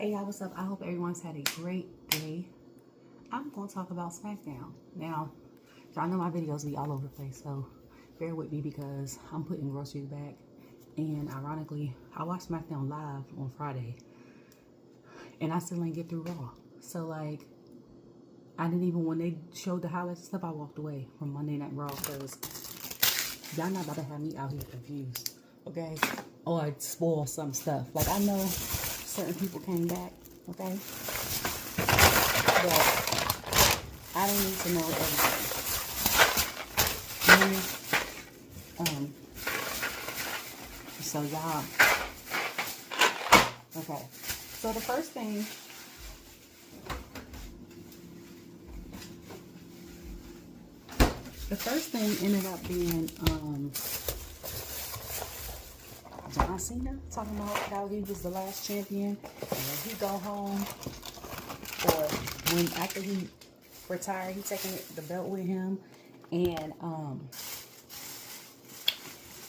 Hey y'all, what's up? I hope everyone's had a great day. I'm going to talk about Smackdown. Now, y'all know my videos be all over the place, so bear with me because I'm putting groceries back. And ironically, I watched Smackdown live on Friday, and I still ain't get through Raw. So like, I didn't even, when they showed the highlights and stuff, I walked away from Monday Night Raw because y'all not about to have me out here confused, okay? Or I spoil some stuff. Like, I know certain people came back, okay? But I don't need to know everything. So y'all, okay. So the first thing, ended up being John Cena talking about how he was the last champion, and when he go home, or when after he retired, he taking the belt with him, and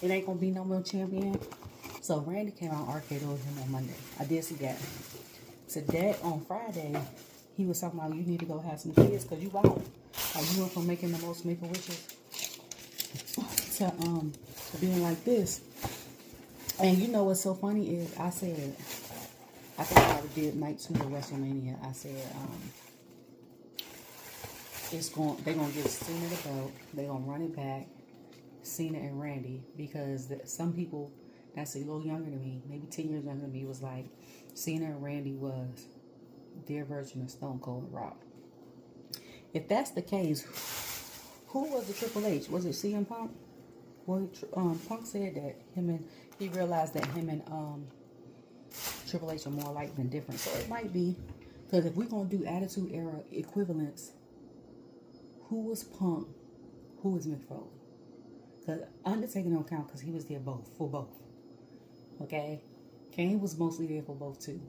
it ain't gonna be no more champion. So Randy came out arcade with him on Monday. I did see that. Today on Friday, he was talking about you need to go have some kids because you out. Like you went from making the most Make-A-Wishes to being like this. And you know what's so funny is I said, I think I did night 2 of WrestleMania. I said they're gonna give Cena the belt. They're gonna run it back, Cena and Randy, because some people that's a little younger than me, maybe 10 years younger than me, was like Cena and Randy was their version of Stone Cold and Rock. If that's the case, who was the Triple H? Was it CM Punk? Well, Punk said that he realized that him and Triple H are more alike than different. So it might be, because if we're going to do Attitude Era equivalents, who was Punk? Who was Mick Foley? Because Undertaker don't count because he was there for both. Okay? Kane was mostly there for both too.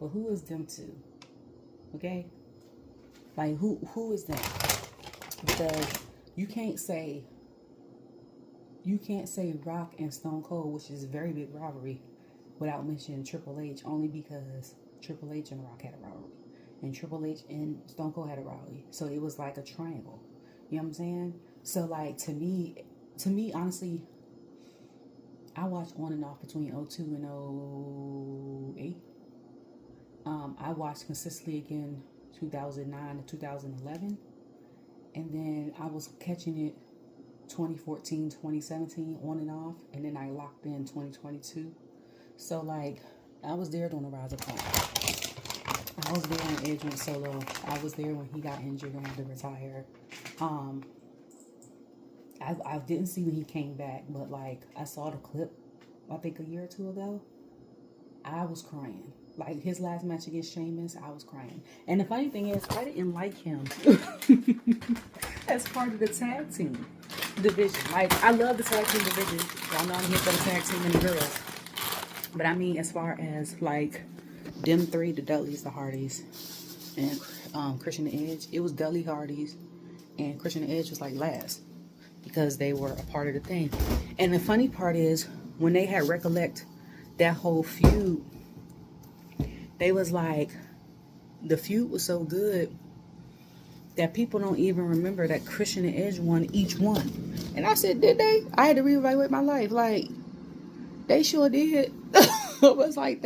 But who is them two? Okay? Like, who is them? Because you can't say Rock and Stone Cold, which is a very big rivalry, without mentioning Triple H, only because Triple H and Rock had a rivalry. And Triple H and Stone Cold had a rivalry. So it was like a triangle. You know what I'm saying? So like, to me, honestly, I watched on and off between 02 and 08. I watched consistently again 2009 to 2011. And then I was catching it 2014, 2017, on and off. And then I locked in 2022. So, like, I was there during the rise of Punk. I was there when Edge went solo. I was there when he got injured and had to retire. I didn't see when he came back, but, like, I saw the clip, I think a year or two ago. I was crying. Like, his last match against Sheamus, I was crying. And the funny thing is, I didn't like him as part of the tag team division. Like, I love the tag team division. Y'all know I'm here for the tag team and the girls. But I mean, as far as, like, them three, the Dudleys, the Hardys, and Christian and Edge, it was Dudley, Hardys, and Christian and Edge was, like, last. Because they were a part of the thing. And the funny part is, when they had recollect that whole feud, they was like, the feud was so good that people don't even remember that Christian and Edge won each one. And I said, did they? I had to reevaluate my life. Like, they sure did. It was like,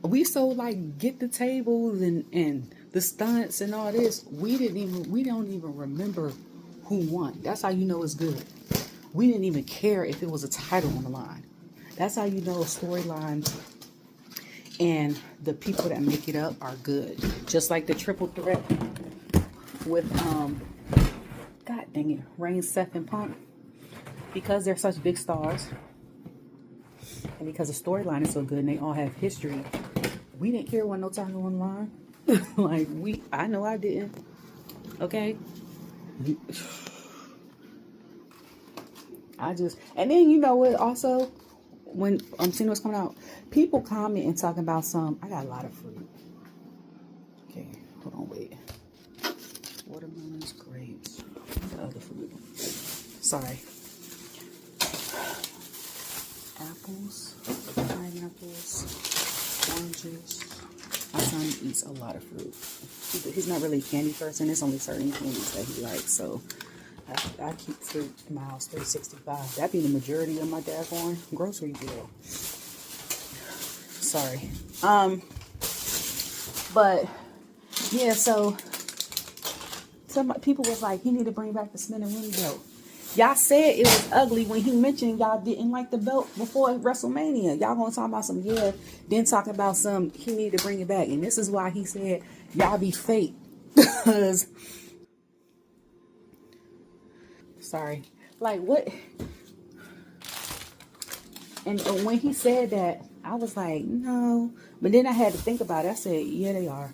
we so like get the tables and the stunts and all this. We don't even remember who won. That's how you know it's good. We didn't even care if it was a title on the line. That's how you know a storyline and the people that make it up are good. Just like the triple threat with God dang it, Reigns, Seth, and Punk. Because they're such big stars, and because the storyline is so good and they all have history, we didn't care when no title on the line. Like, I know I didn't. Okay? And then you know what, also, when Cena was coming out, people comment and talking about I got a lot of fruit. Okay, hold on, wait. Watermelons, grapes, what's the other fruit? Sorry. Apples, pineapples, oranges, son eats a lot of fruit. He's not really a candy person. There's only certain candies that he likes. So I keep fruit in my house 365. That'd be the majority of my daggone grocery bill. Sorry. But yeah, so some people was like, he need to bring back the Smith and Winnie belt. Y'all said it was ugly when he mentioned y'all didn't like the belt before WrestleMania. Y'all gonna talk about some, yeah, then talk about some, he need to bring it back. And this is why he said, y'all be fake. Because, sorry. Like, what? And when he said that, I was like, no. But then I had to think about it. I said, yeah, they are.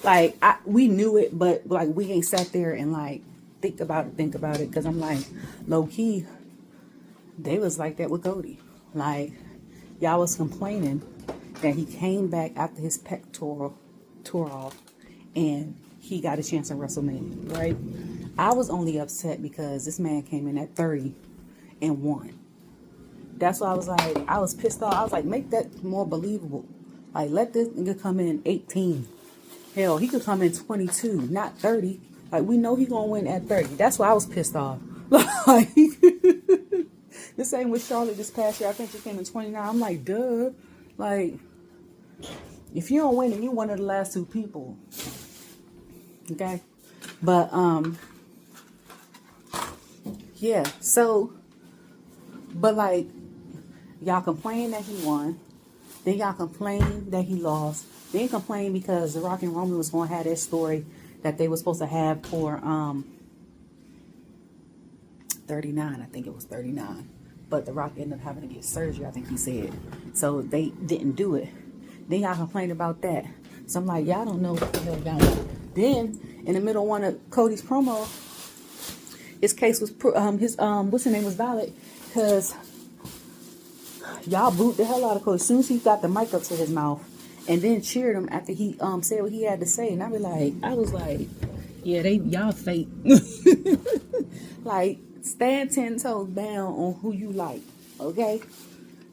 Like, we knew it, but, like, we ain't sat there and, like, think about it. Because I'm like, low-key, they was like that with Cody. Like, y'all was complaining that he came back after his pec tore off, and he got a chance at WrestleMania, right? I was only upset because this man came in at 30 and won. That's why I was like, I was pissed off. I was like, make that more believable. Like, let this nigga come in 18. Hell, he could come in 22, not 30. Like, we know he gonna win at 30. That's why I was pissed off. Like, the same with Charlotte this past year. I think she came in 29. I'm like, duh. Like, if you don't win, then you're one of the last two people. Okay? But, yeah. So, but like, y'all complain that he won. Then y'all complain that he lost. Then complain because The Rock and Roman was going to have their story that they were supposed to have for 39. I think it was 39. But The Rock ended up having to get surgery, I think he said. So they didn't do it. Then y'all complain about that. So I'm like, y'all don't know what the hell going on. Then, in the middle of one of Cody's promo, his case was, what's his name was valid. Because y'all booed the hell out of Cody as soon as he got the mic up to his mouth. And then cheered him after he said what he had to say. And I was like, yeah, y'all fake. Like, stand 10 toes down on who you like. Okay?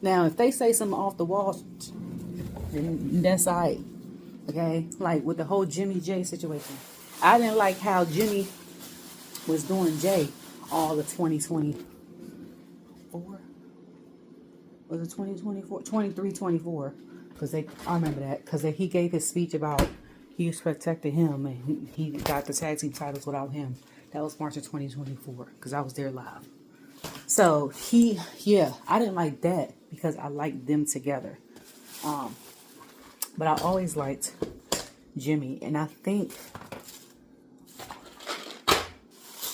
Now, if they say something off the wall, then that's all right. Okay? Like, with the whole Jimmy J situation. I didn't like how Jimmy was doing Jay all of 2024. Was it 2024? 23-24. Because I remember that. Because he gave his speech about he was protecting him and he got the tag team titles without him. That was March of 2024. Because I was there live. So I didn't like that because I liked them together. But I always liked Jimmy. And I think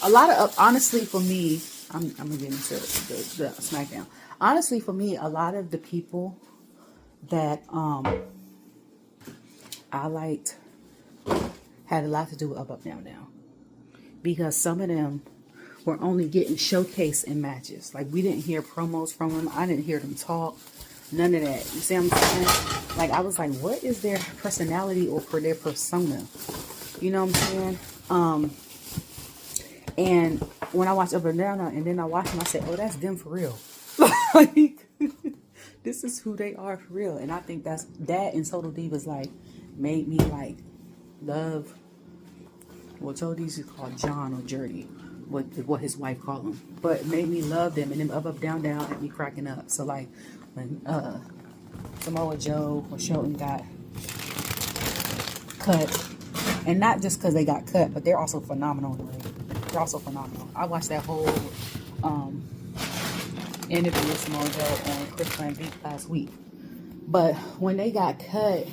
a lot of, honestly for me, I'm going to get into the Smackdown. Honestly for me, a lot of the people that I liked had a lot to do with Up, Down, Down. Because some of them were only getting showcased in matches. Like, we didn't hear promos from them. I didn't hear them talk. None of that. You see what I'm saying? Like, I was like, what is their personality or for their persona? You know what I'm saying? And when I watched Up and Down, and then I watched them, I said, oh, that's them for real. Like, this is who they are for real. And I think that and Total Divas, like, made me, like, love, well, Total Divas is called John or Journey, what his wife called him. But made me love them. And then Up, Down, Down had me cracking up. So, like, when Samoa Joe or Shelton got cut, and not just because they got cut, but they're also phenomenal in the ring. They're also phenomenal. I watched that whole interview with Samoa Joe on Chris Van Beek last week. But when they got cut,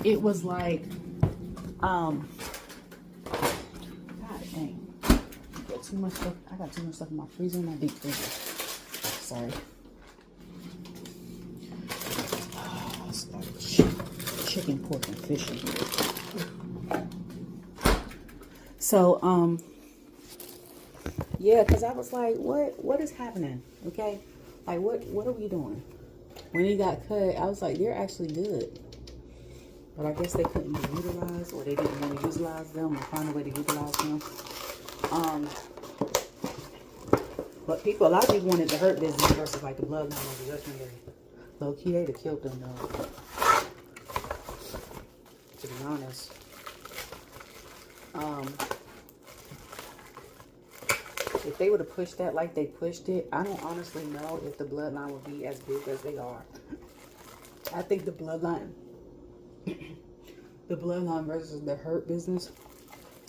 it was like, God dang. I got too much stuff in my freezer and my deep freezer. Sorry. It's like chicken, pork, and fish in here. So, yeah, because I was like, what is happening? Okay? Like, what are we doing? When he got cut, I was like, they're actually good. But I guess they couldn't be utilized, or they didn't want to utilize them or find a way to utilize them. But a lot of people wanted to hurt Business versus like the Bloodline or the Judgment Day. Low key, they'd have killed them though. to be honest. If they would have pushed that like they pushed it, I don't honestly know if the bloodline would be as big as they are. I think the bloodline versus the Hurt Business,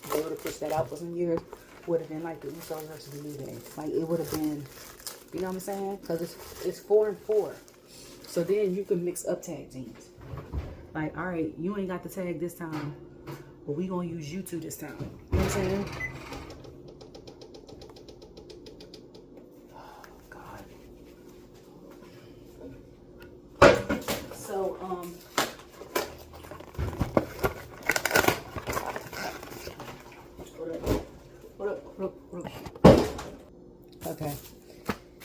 if they would have pushed that out for some years, would have been like the Usos versus the New Day. Like, it would have been, you know what I'm saying? Because it's 4 and 4. So then you can mix up tag teams. Like, all right, you ain't got the tag this time, but we gonna use you two this time. You know what I'm saying? Oh, God. So, What up? Okay.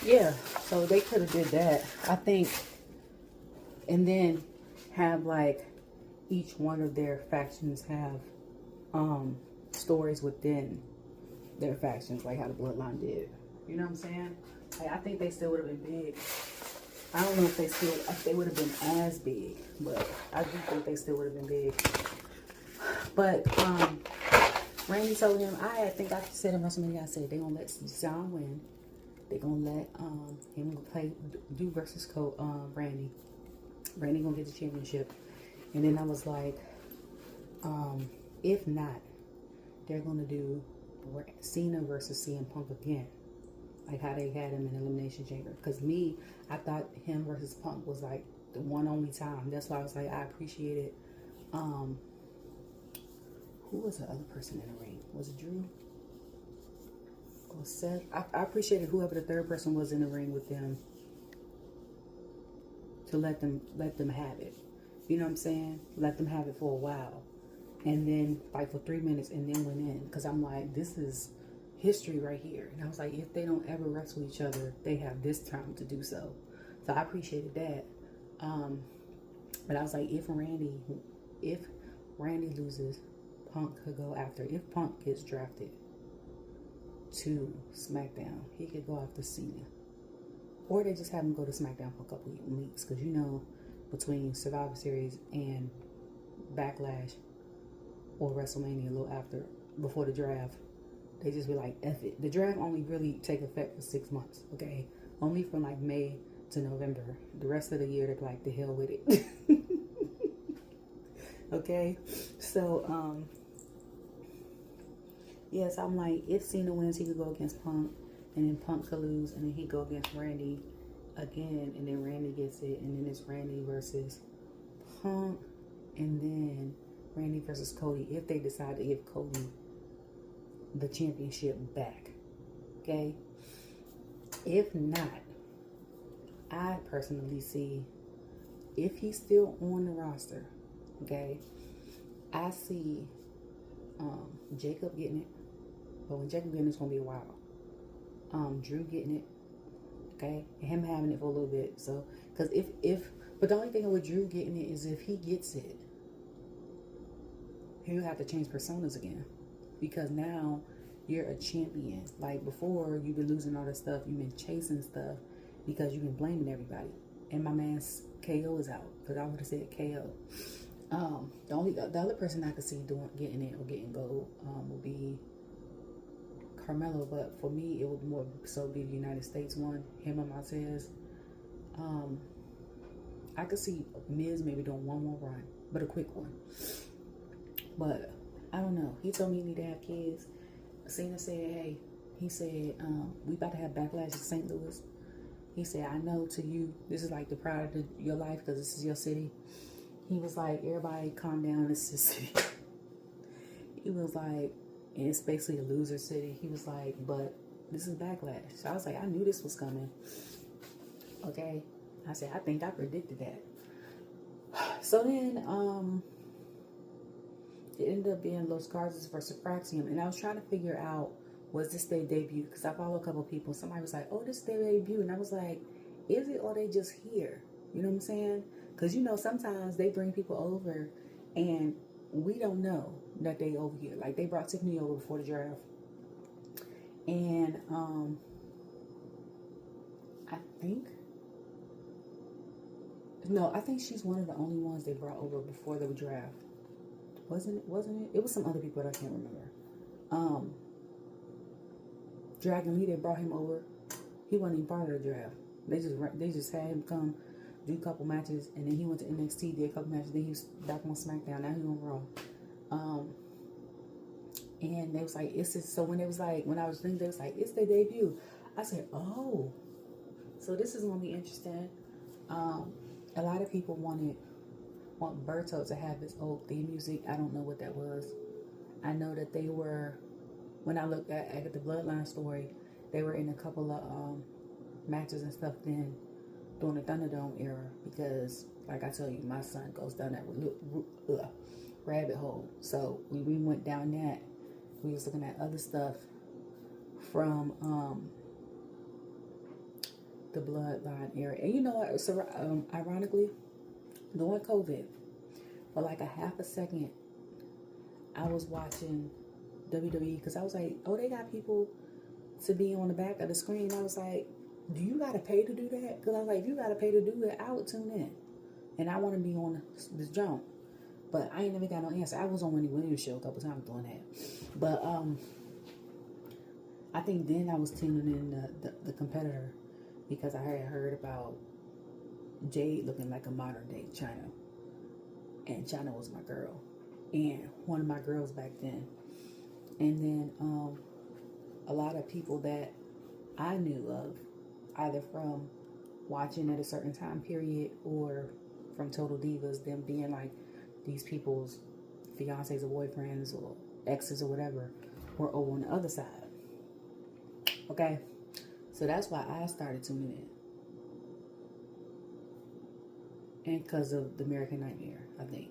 Yeah, so they could have did that, I think, and then have like each one of their factions have stories within their factions, like how the Bloodline did. You know what I'm saying? Like, I think they still would have been big. I don't know if they would have been as big, but I do think they still would have been big. But Randy told him, I think I said in WrestleMania, I said they're gonna let John win. They're gonna let him do versus Randy. Randy gonna get the championship. And then I was like, if not, they're gonna do Cena versus CM Punk again. Like how they had him in Elimination Chamber. Because I thought him versus Punk was like the one only time. That's why I was like, I appreciated who was the other person in the ring? Was it Drew? Or Seth? I appreciated whoever the third person was in the ring with them to let them have it. You know what I'm saying? Let them have it for a while. And then fight for 3 minutes and then went in. Because I'm like, this is history right here. And I was like, if they don't ever wrestle each other, they have this time to do so. So I appreciated that. But I was like, if Randy loses, Punk could go after. If Punk gets drafted to SmackDown, he could go after Cena. Or they just have him go to SmackDown for a couple of weeks. Because you know, between Survivor Series and Backlash or WrestleMania a little after, before the draft, they just be like, F it. The draft only really take effect for 6 months, okay? Only from like May to November. The rest of the year, they're like, the hell with it. Okay? So, yes, I'm like, if Cena wins, he could go against Punk, and then Punk could lose, and then he go against Randy again, and then Randy gets it, and then it's Randy versus Punk, and then Randy versus Cody, if they decide to give Cody the championship back. Okay? If not, I personally see, if he's still on the roster, okay, I see Jacob getting it. But when Jacob getting it, it's going to be a while. Drew getting it, okay, and him having it for a little bit. So, because but the only thing with Drew getting it is if he gets it, he'll have to change personas again. Because now you're a champion. Like before, you've been losing all this stuff. You've been chasing stuff because you've been blaming everybody. And my man's KO is out. Because I would have said KO. The other person I could see getting it or getting gold would be Carmelo, but for me it would more so be the United States one, him and Montez. I could see Miz maybe doing one more run, but a quick one. But I don't know. He told me he need to have kids. Cena said, hey, he said, we about to have Backlash in St. Louis. He said, I know to you, this is like the pride of your life because this is your city. He was like, everybody calm down, this is city. He was like, and it's basically a loser city. He was like, but this is Backlash. So I was like, I knew this was coming. Okay. I said, I think I predicted that. So then, it ended up being Los Garzas versus Fraxiom. And I was trying to figure out, was this their debut? Because I follow a couple of people. Somebody was like, oh, this is their debut. And I was like, is it or they just here? You know what I'm saying? Because, you know, sometimes they bring people over and we don't know that they over here. Like, they brought Tiffany over before the draft. And I think she's one of the only ones they brought over before the draft. Wasn't it? It was some other people that I can't remember. Dragon Lee, they brought him over. He wasn't even part of the draft. They just had him come do a couple matches, and then he went to NXT, did a couple matches, then he was back on SmackDown, now he on Raw. And they was like, it's just, so when it was like, when I was thinking, they was like, it's their debut. I said, oh, so this is gonna be interesting. A lot of people want Berto to have his old theme music. I don't know what that was. I know that they were, when I looked at the Bloodline story, they were in a couple of matches and stuff then during the Thunderdome era, because like I tell you, my son goes down that rabbit hole. So we went down that. We was looking at other stuff from the Bloodline era. And you know what, so, ironically, during COVID, for like a half a second, I was watching WWE because I was like, oh, they got people to be on the back of the screen. I was like, do you got to pay to do that? Because I was like, if you got to pay to do it, I would tune in. And I want to be on this jump. But I ain't never got no answer. I was on Wendy Williams' show a couple times doing that. But I think then I was tuning in the competitor because I had heard about Jade looking like a modern day China. And China was my girl. And one of my girls back then. And then a lot of people that I knew of, either from watching at a certain time period or from Total Divas, them being like these people's fiancés or boyfriends or exes or whatever, were over on the other side. Okay? So that's why I started tuning in. And because of the American Nightmare, I think.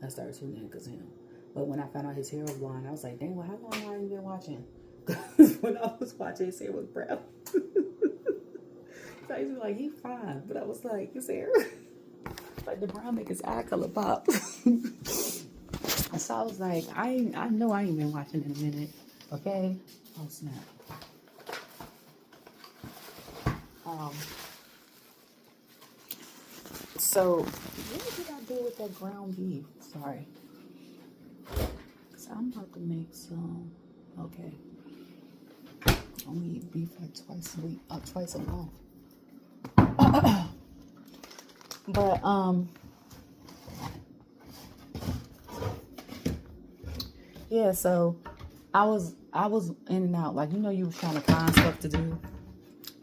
I started tuning in because of him. But when I found out his hair was blonde, I was like, dang, well, how long have I even been watching? Because when I was watching, his hair was brown. So I used to be like, he's fine. But I was like, his hair, like the brown make his eye color pop. So I was like, I know I ain't been watching in a minute. Okay? Oh, snap. So what did I do with that ground beef? Sorry. So I'm about to make some. Okay. I only eat beef like twice a week, twice a month. But yeah. So I was in and out. Like, you know, you was trying to find stuff to do.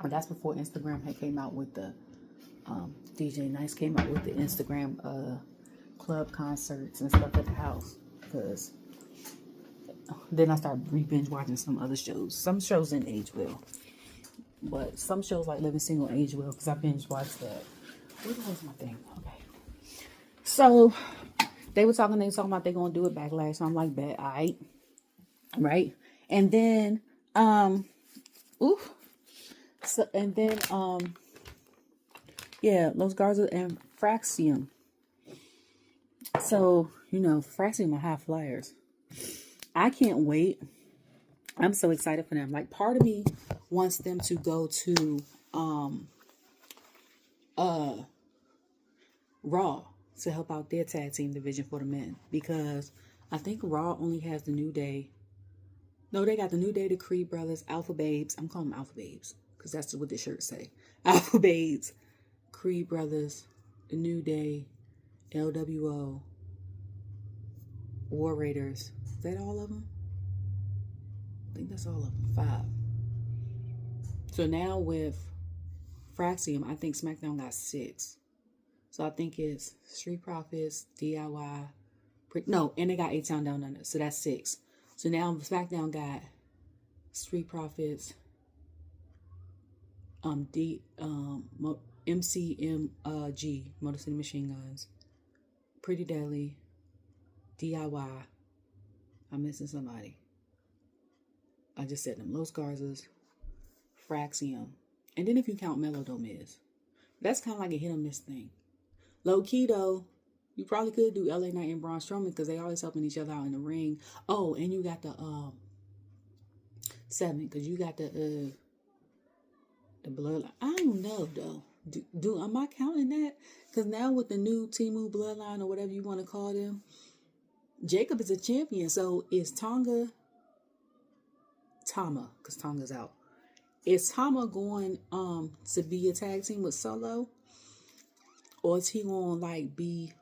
And that's before Instagram had came out with the DJ Nice came out with the Instagram club concerts and stuff at the house. Because then I started binge watching some other shows. Some shows didn't age well, but some shows like Living Single age well because I binge watched that. Where was my thing? Okay. So they were talking about they gonna do it backlash. So I'm like, bet, alright, right? And then so and then yeah, Los Garza and Fraxiom. So, you know, Fraxiom are high flyers. I can't wait. I'm so excited for them. Like, part of me wants them to go to Raw to help out their tag team division for the men, because I think Raw only has the New Day. No, they got the New Day, the Creed Brothers, Alpha Babes. I'm calling them Alpha Babes because that's what the shirts say. Alpha Babes, Creed Brothers, the New Day, LWO, War Raiders. Is that all of them? I think that's all of them. 5. So now with Fraxiom, I think SmackDown got 6. So I think it's Street Profits, DIY. And they got A-Town Down Under. So that's 6. So now SmackDown got Street Profits, MCMG, Motor City Machine Guns, Pretty Deadly, DIY. I'm missing somebody. I just said them. Los Garzas, Fraxiom. And then if you count Melo, Miz. That's kind of like a hit or miss thing. Low key though, you probably could do LA Knight and Braun Strowman because they always helping each other out in the ring. Oh, and you got the 7 because you got the bloodline. I don't know though. Am I counting that? Because now with the new Timu bloodline or whatever you want to call them, Jacob is a champion, so is Tama, because Tonga's out. Is Tama going to be a tag team with Solo? Or is he gonna like be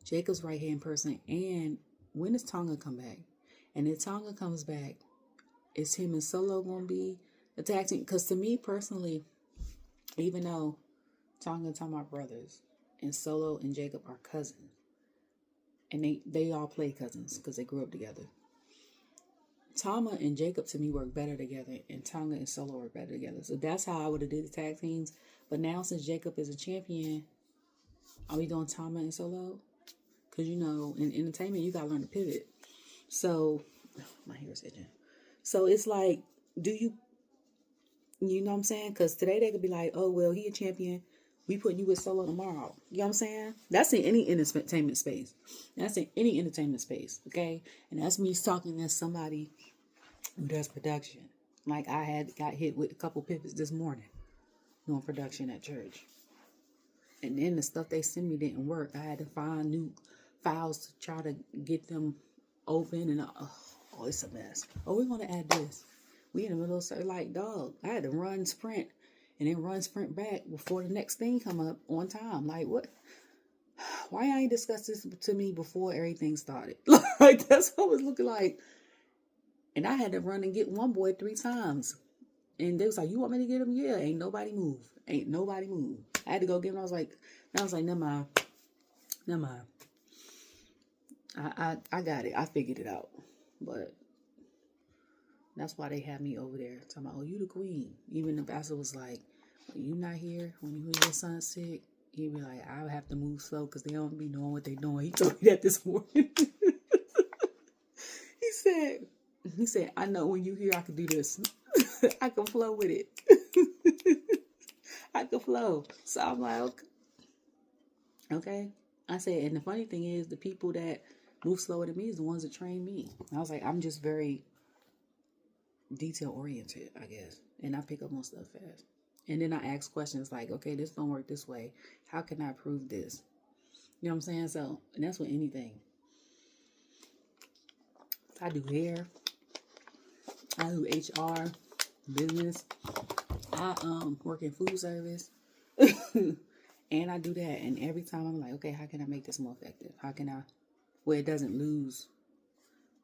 Jacob's right hand person? And when does Tonga come back? And if Tonga comes back, is him and Solo gonna be a tag team? Because to me personally, even though Tonga and Tama are brothers, and Solo and Jacob are cousins, and they all play cousins because they grew up together. Tama and Jacob to me work better together, and Tonga and Solo work better together. So that's how I would have did the tag teams. But now since Jacob is a champion, are we doing Tama and Solo? Because in entertainment you gotta learn to pivot. So my hair's itching. So it's like, you know what I'm saying? Because today they could be like, oh well, he a champion. We putting you with Solo tomorrow. You know what I'm saying? That's in any entertainment space. Okay? And that's me talking as somebody who does production. Like I got hit with a couple pivots this morning doing production at church. And then the stuff they sent me didn't work. I had to find new files to try to get them open. And it's a mess. Oh, we're going to add this. We in the middle of like, dog, I had to run sprint. And then run sprint back before the next thing come up on time. Like, what? Why I ain't discussed this to me before everything started? Like, that's what it was looking like. And I had to run and get one boy 3 times. And they was like, you want me to get him? Yeah, ain't nobody move. I had to go get him. I was like, never mind. I got it. I figured it out. But that's why they had me over there talking about, oh, you the queen. Even the pastor was like, when you not here, when your son's sick, he'd be like, I'll have to move slow because they don't be knowing what they doing. He told me that this morning. He said, I know when you here, I can do this. I can flow with it. I can flow. So I'm like, okay. I said, and the funny thing is, the people that move slower than me is the ones that train me. I was like, I'm just very detail oriented, I guess, and I pick up on stuff fast. And then I ask questions like, okay, this don't work this way. How can I prove this? You know what I'm saying? So, and that's with anything. I do hair. I do HR, business. I work in food service, and I do that. And every time I'm like, okay, how can I make this more effective? How can I, where it doesn't lose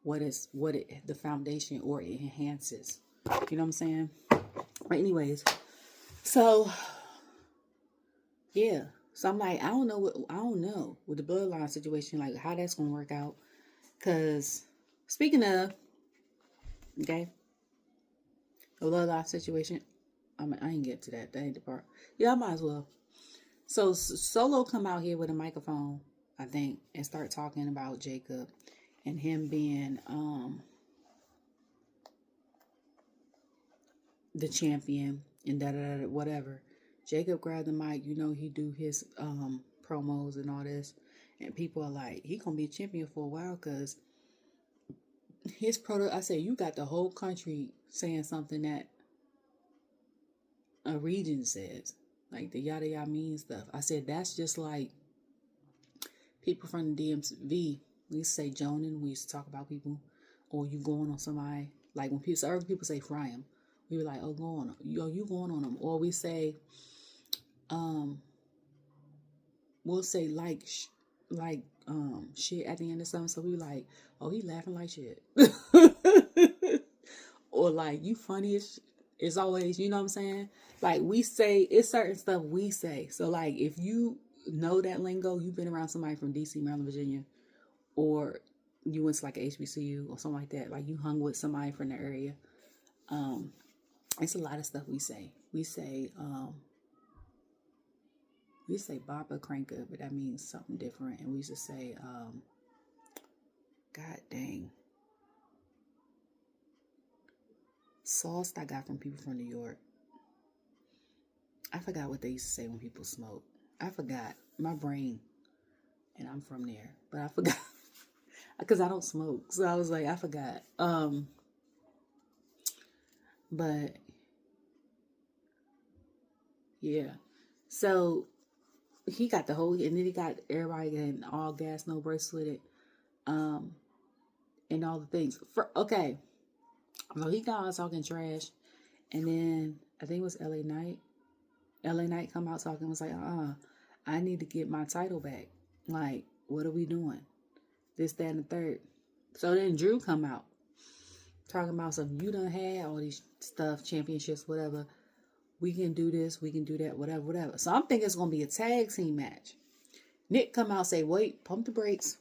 the foundation, or it enhances. You know what I'm saying? But anyways, so yeah. So I'm like, I don't know with the bloodline situation, like how that's gonna work out. Cause speaking of, okay, the bloodline situation, I ain't get to that. That ain't the part. Yeah, I might as well. So Solo come out here with a microphone, I think, and start talking about Jacob and him being the champion and whatever. Jacob grabbed the mic, he do his promos and all this, and people are like, he gonna be a champion for a while, because his I said, you got the whole country saying something that a region says, like the yada yada mean stuff. I said, that's just like people from the DMV. We used to say Jonan, we used to talk about people, or you going on somebody, like when other people say Fraxiom, we were like, oh, go on, you going on them. Or we say, we'll say shit at the end of something. So we were like, oh, he laughing like shit. Or like, you funny as it's always, you know what I'm saying? Like we say, it's certain stuff we say. So like, if you know that lingo, you've been around somebody from DC, Maryland, Virginia, or you went to like a HBCU or something like that. Like you hung with somebody from the area. It's a lot of stuff we say. We say Baba Cranker, but that means something different. And we used to say, God dang, sauce I got from people from New York. I forgot what they used to say when people smoke. I forgot. My brain, and I'm from there, but I forgot because I don't smoke. So I was like, I forgot. But yeah, so he got the whole, and then he got everybody getting all gas, no brakes with it. and all the things. Okay, so he got on talking trash, and then I think it was LA Knight. LA Knight come out talking, was like, I need to get my title back. Like, what are we doing? This, that, and the third. So then Drew come out talking about some, you done had all these stuff, championships, whatever. We can do this, we can do that, whatever. So I'm thinking it's going to be a tag team match. Nick come out say, wait, pump the brakes.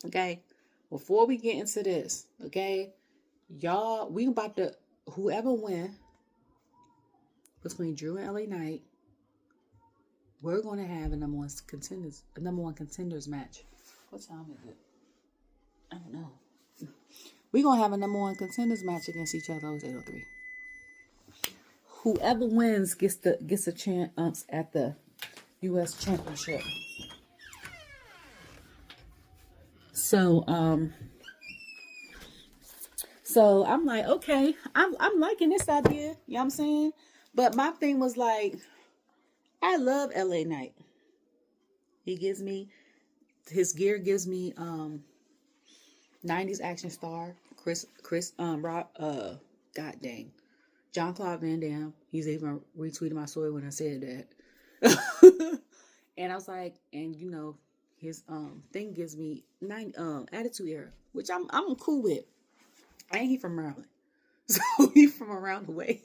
Okay? Before we get into this, okay? Y'all, we about to, whoever win between Drew and LA Knight, we're going to have a number one contenders match. What time is it? I don't know. We're going to have a number one contenders match against each other. It's 803. Whoever wins gets a chance at the U.S. Championship. So I'm like, okay, I'm liking this idea. You know what I'm saying? But my thing was like, I love LA Knight. His gear gives me 90s action star God dang, Jean-Claude Van Damme. He's even retweeted my story when I said that. And I was like, and you know, his thing gives me Attitude Era, which I'm cool with. Ain't he from Maryland? So he from around the way.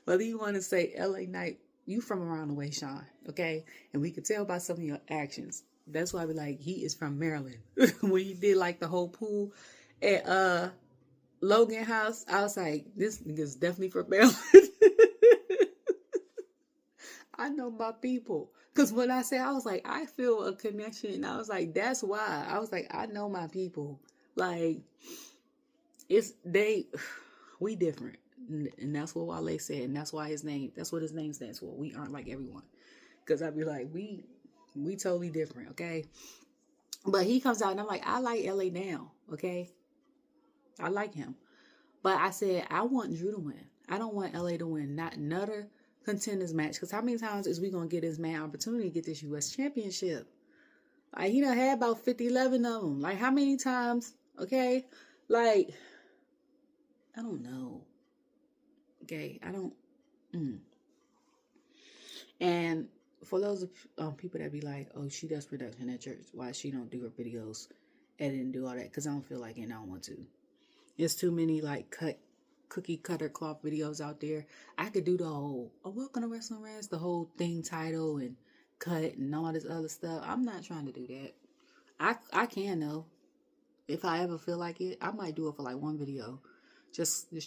Whether you want to say LA Knight, you from around the way, Sean, okay? And we could tell by some of your actions. That's why we like, he is from Maryland. When you did like the whole pool at Logan House, I was like, this nigga's definitely from Maryland. I know my people. Because when I said, I was like, I feel a connection. And I was like, that's why. I was like, I know my people. Like, we different. And that's what Wale said. And that's why that's what his name stands for. We aren't like everyone. Because I'd be like, we totally different, okay? But he comes out and I'm like, I like LA now, okay? I like him. But I said, I want Drew to win. I don't want LA to win. Not another contenders match. Because how many times is we going to get this man opportunity to get this U.S. championship? Like, he done had about 50, 11 of them. Like, how many times? Okay? Like, I don't know. Okay? I don't. And for those people that be like, oh, she does production at church. Why she don't do her videos, edit and do all that? Because I don't feel like it and I don't want to. There's too many like cookie cutter cloth videos out there. I could do the whole, welcome to Wrestling and Rants, the whole thing title and cut and all this other stuff. I'm not trying to do that. I can though. If I ever feel like it, I might do it for like one video. Just to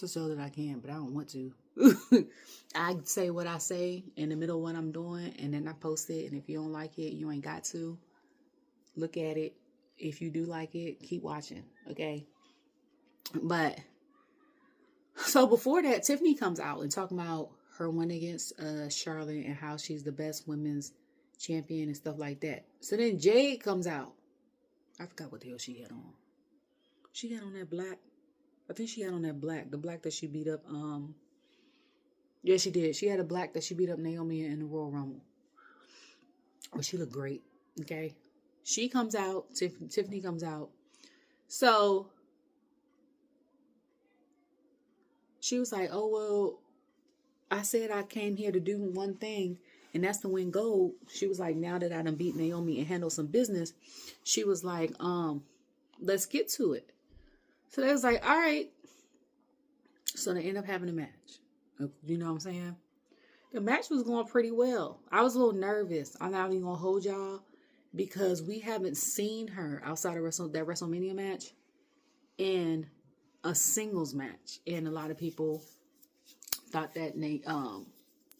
show that I can, but I don't want to. I say what I say in the middle of what I'm doing, and then I post it. And if you don't like it, you ain't got to. Look at it. If you do like it, keep watching, okay? But, so before that, Tiffany comes out and talking about her win against Charlotte and how she's the best women's champion and stuff like that. So then Jade comes out. I forgot what the hell she had on. She had on that black. I think she had on that black. The black that she beat up. Yeah, she did. She had a black that she beat up Naomi in the Royal Rumble. Oh, she looked great. Okay. She comes out. Tiffany comes out. So she was like, oh, well, I said I came here to do one thing, and that's to win gold. She was like, now that I done beat Naomi and handle some business, she was like, let's get to it. So they was like, all right. So they end up having a match. You know what I'm saying? The match was going pretty well. I was a little nervous. I'm not even going to hold y'all because we haven't seen her outside of that WrestleMania match in a singles match. And a lot of people thought that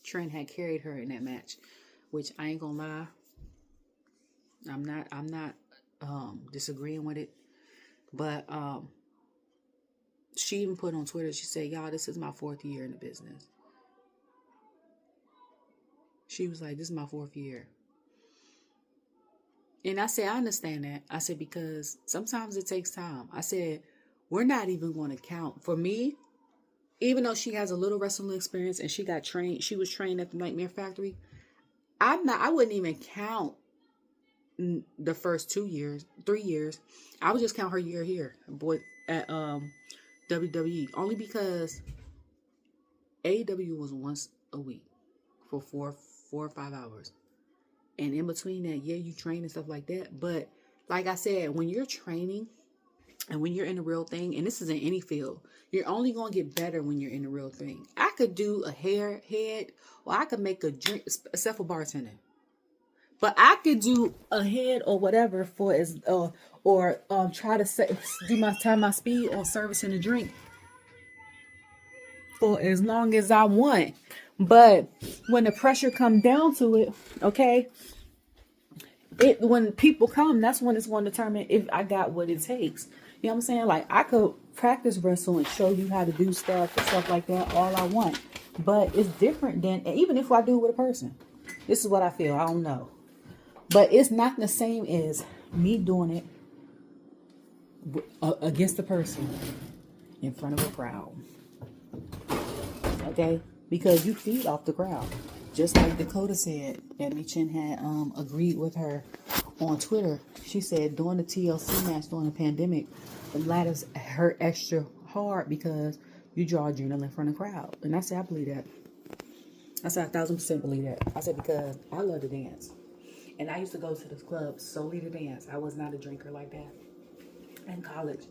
Trent had carried her in that match, which I ain't going to lie. I'm not disagreeing with it. But she even put on Twitter, she said, y'all, this is my 4th year in the business. She was like, this is my 4th year. And I said, I understand that. I said, because sometimes it takes time. I said, we're not even going to count. For me, even though she has a little wrestling experience and she was trained at the Nightmare Factory, I wouldn't even count the first 3 years, I would just count her year here, boy, at WWE, only because AEW was once a week for 4 or 5 hours. And in between that, yeah, you train and stuff like that. But like I said, when you're training and when you're in the real thing, and this is in any field, you're only going to get better when you're in the real thing. I could do a head, or I could make a drink, except for bartending. But I could do a head or whatever for try to do my speed on servicing the drink for as long as I want. But when the pressure comes down to it, okay, when people come, that's when it's going to determine if I got what it takes. You know what I'm saying? Like, I could practice wrestle and show you how to do stuff and stuff like that all I want. But it's different than, even if I do it with a person. This is what I feel. I don't know. But it's not the same as me doing it against the person in front of a crowd. Okay? Because you feed off the crowd. Just like Dakota said, that Michin had agreed with her on Twitter. She said during the TLC match during the pandemic, the ladders hurt extra hard because you draw adrenaline from the crowd. And I said, I believe that. I said, 1,000% believe that. I said, because I love to dance. And I used to go to this club solely to dance. I was not a drinker like that in college.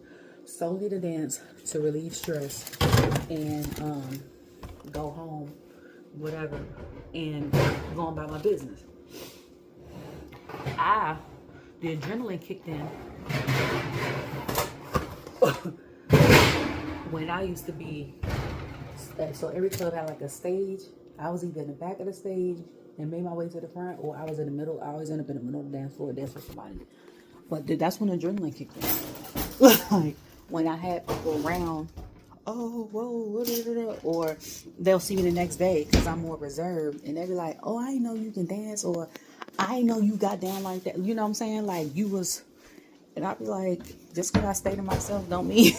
Solely to dance, to relieve stress, and go home, whatever, and go on about my business. The adrenaline kicked in when I used to be, so every club had like a stage. I was either in the back of the stage and made my way to the front, or I was in the middle. I always end up in the middle of the dance floor, dance with somebody. But that's when adrenaline kicked in. Like, when I had people around, oh, whoa, or they'll see me the next day because I'm more reserved, and they'll be like, oh, I know you can dance, or I know you got down like that. You know what I'm saying? Like, you was, and I'll be like, just because I stay to myself don't mean,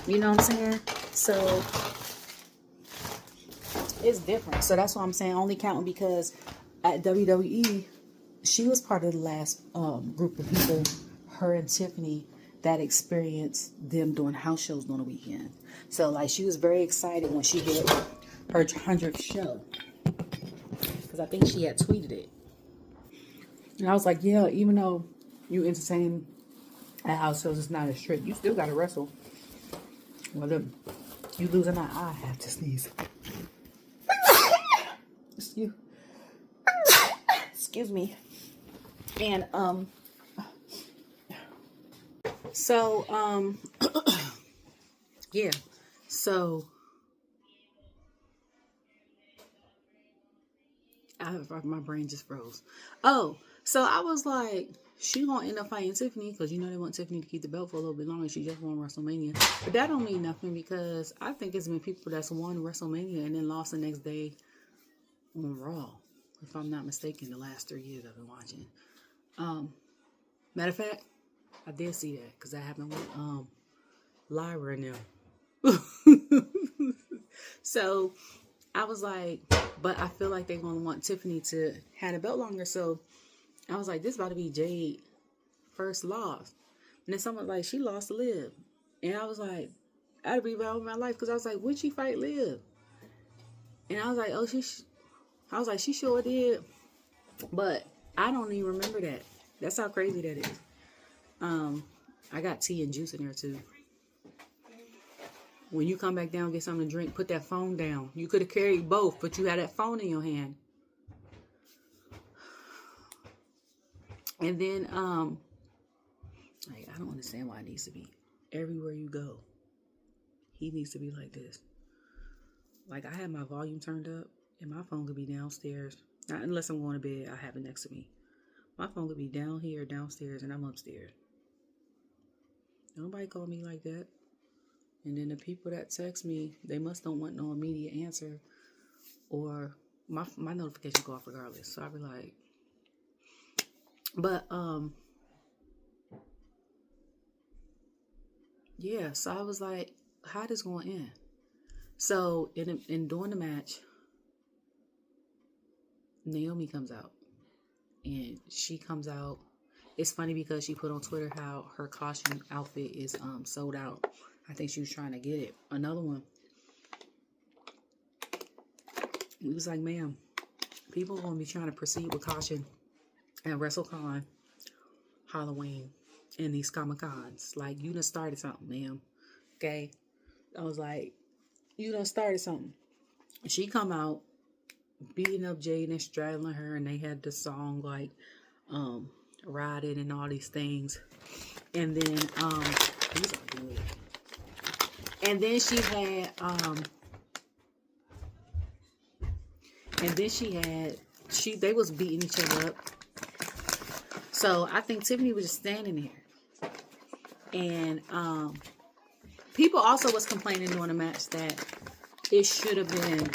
you know what I'm saying? So it's different. So that's why I'm saying only counting, because at WWE, she was part of the last group of people, her and Tiffany, that experienced them doing house shows on the weekend. So, like, she was very excited when she hit her 100th show, because I think she had tweeted it. And I was like, yeah, even though you entertain at house shows, it's not as strict. You still got to wrestle. Whether you lose or not, I have to sneeze. Excuse me. And, so, yeah, so my brain just froze. Oh, so I was like, she gonna end up fighting Tiffany, because you know they want Tiffany to keep the belt for a little bit longer. She just won WrestleMania, but that don't mean nothing, because I think it's been people that's won WrestleMania and then lost the next day on Raw, if I'm not mistaken. The last 3 years I've been watching. Matter of fact, I did see that, because that happened with Lyra and them. So I was like, but I feel like they're gonna want Tiffany to have the belt longer. So I was like, this about to be Jade first loss. And then someone like, she lost to Liv. And I was like, I'd be about my life, because I was like, would she fight Liv? And I was like, oh, she sure did. But I don't even remember that. That's how crazy that is. I got tea and juice in there too. When you come back down, get something to drink, put that phone down. You could have carried both, but you had that phone in your hand. And then, like, I don't understand why it needs to be everywhere you go. He needs to be like this. Like, I have my volume turned up, and my phone could be downstairs. Not unless I'm going to bed, I have it next to me. My phone could be down here, downstairs, and I'm upstairs. Nobody call me like that. And then the people that text me, they must don't want no immediate answer, or my notification go off regardless. So I'll be like, but yeah. So I was like, how this going to end? So in during the match, Naomi comes out, and she comes out. It's funny because she put on Twitter how her costume outfit is sold out. I think she was trying to get it. Another one. It was like, ma'am, people are going to be trying to proceed with caution at WrestleCon, Halloween, and these Comic-Cons. Like, you done started something, ma'am. Okay? I was like, you done started something. She come out beating up Jade and straddling her, and they had the song like Riding and all these things. And then these are good. And then she had they was beating each other up. So I think Tiffany was just standing there. And people also was complaining during the match that it should have been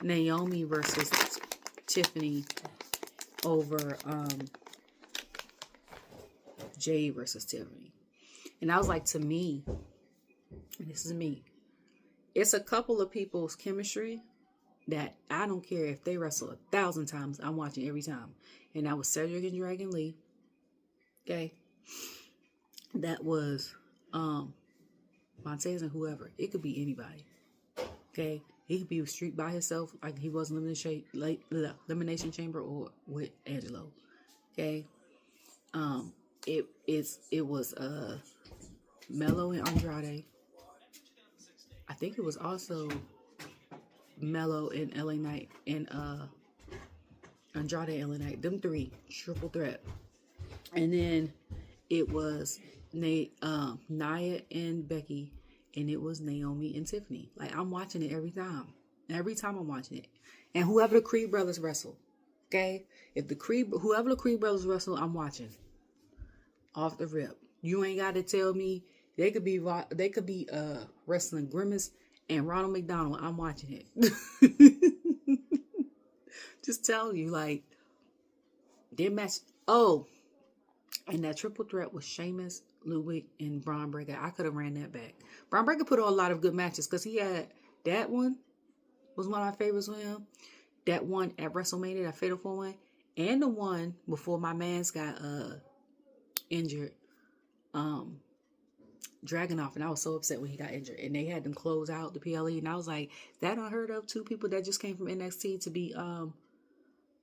Naomi versus Tiffany over Jade versus Tiffany. And I was like, to me, this is me, it's a couple of people's chemistry that I don't care if they wrestle 1,000 times, I'm watching every time. And that was Cedric and Dragon Lee. Okay. That was Montez and whoever. It could be anybody. Okay. He could be Street by himself, like he was Elimination Chamber, or with Angelo. Okay. It was Melo and Andrade. I think it was also Melo and LA Knight and Andrade and LA Knight. Them three, triple threat. And then it was Nia and Becky, and it was Naomi and Tiffany. Like, I'm watching it every time. Every time I'm watching it. And whoever the Creed brothers wrestle. Okay? Whoever the Creed brothers wrestle, I'm watching. Off the rip. You ain't got to tell me. They could be wrestling Grimace and Ronald McDonald. I'm watching it. Just tell you, like, their match. Oh, and that triple threat was Sheamus, Ludwig, and Braun Breaker. I could have ran that back. Braun Breaker put on a lot of good matches because he had that one was one of my favorites with him. That one at WrestleMania, that Fatal 4-1, and the one before my man's got injured, Dragunov, and I was so upset when he got injured. And they had them close out the PLE, and I was like, that unheard of. 2 people that just came from NXT to be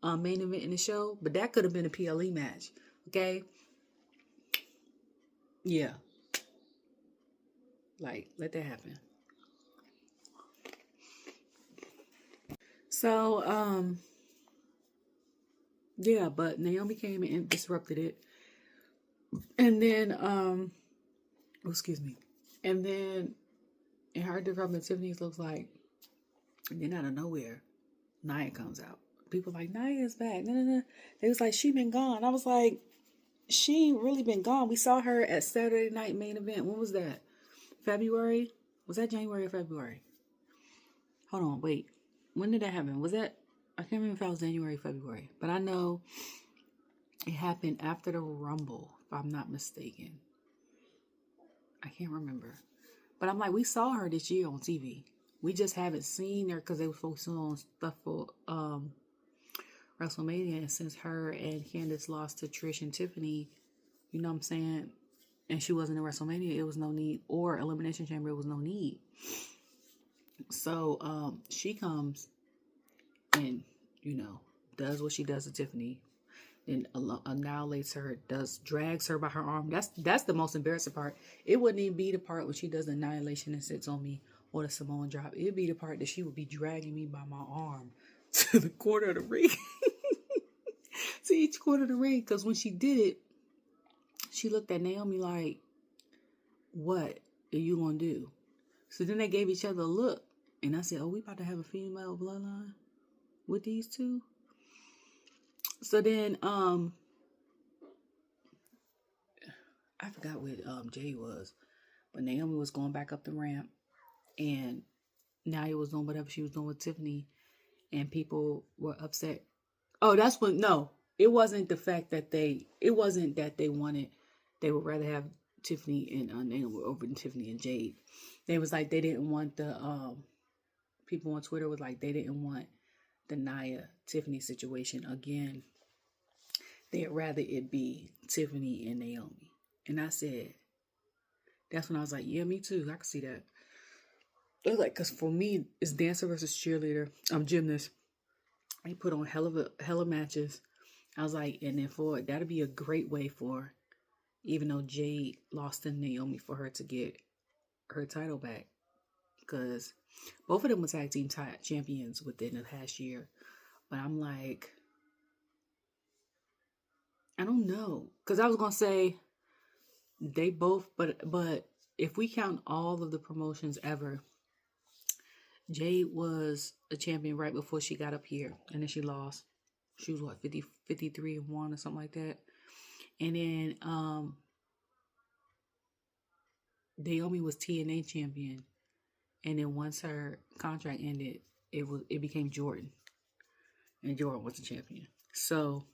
main event in the show, but that could have been a PLE match. Okay. Yeah. Like, let that happen. So, yeah, but Naomi came and disrupted it. And then, excuse me. And then, in her disrupting Tiffany's looks like, and then out of nowhere, Nia comes out. People like, Nia is back. No. They was like, she been gone. I was like, she ain't really been gone. We saw her at Saturday Night Main Event. When was that? February? Was that January or February? Hold on, wait. When did that happen? Was that? I can't remember if that was January or February. But I know it happened after the Rumble, if I'm not mistaken. I can't remember. But I'm like, we saw her this year on TV. We just haven't seen her because they were focusing on stuff for WrestleMania. And since her and Candice lost to Trish and Tiffany, you know what I'm saying? And she wasn't in WrestleMania, it was no need. Or Elimination Chamber, it was no need. So she comes and, does what she does to Tiffany. Then annihilates her, drags her by her arm. That's the most embarrassing part. It wouldn't even be the part when she does the annihilation and sits on me or the Samoan drop. It'd be the part that she would be dragging me by my arm to the corner of the ring. To each corner of the ring. Because when she did it, she looked at Naomi like, what are you going to do? So then they gave each other a look. And I said, oh, we about to have a female bloodline with these two? So then, I forgot what Jade was. But Naomi was going back up the ramp. And Nia was doing whatever she was doing with Tiffany. And people were upset. Oh, that's when, no. It wasn't the fact that they would rather have Tiffany and Naomi over than Tiffany and Jade. They was like, they didn't want the, people on Twitter was like, they didn't want the Nia Tiffany situation again. they'd rather it be Tiffany and Naomi. And I said, that's when I was like, yeah, me too. I can see that. It was like, because for me, it's dancer versus cheerleader. I'm gymnast. They put on hella matches. I was like, and then for that'd be a great way for, even though Jade lost to Naomi, for her to get her title back. Because both of them were tag team champions within the past year. But I'm like, I don't know. Because I was going to say they both, but if we count all of the promotions ever, Jade was a champion right before she got up here. And then she lost. She was what, 53-1 or something like that. And then Naomi was TNA champion. And then once her contract ended, it became Jordan. And Jordan was the champion. So,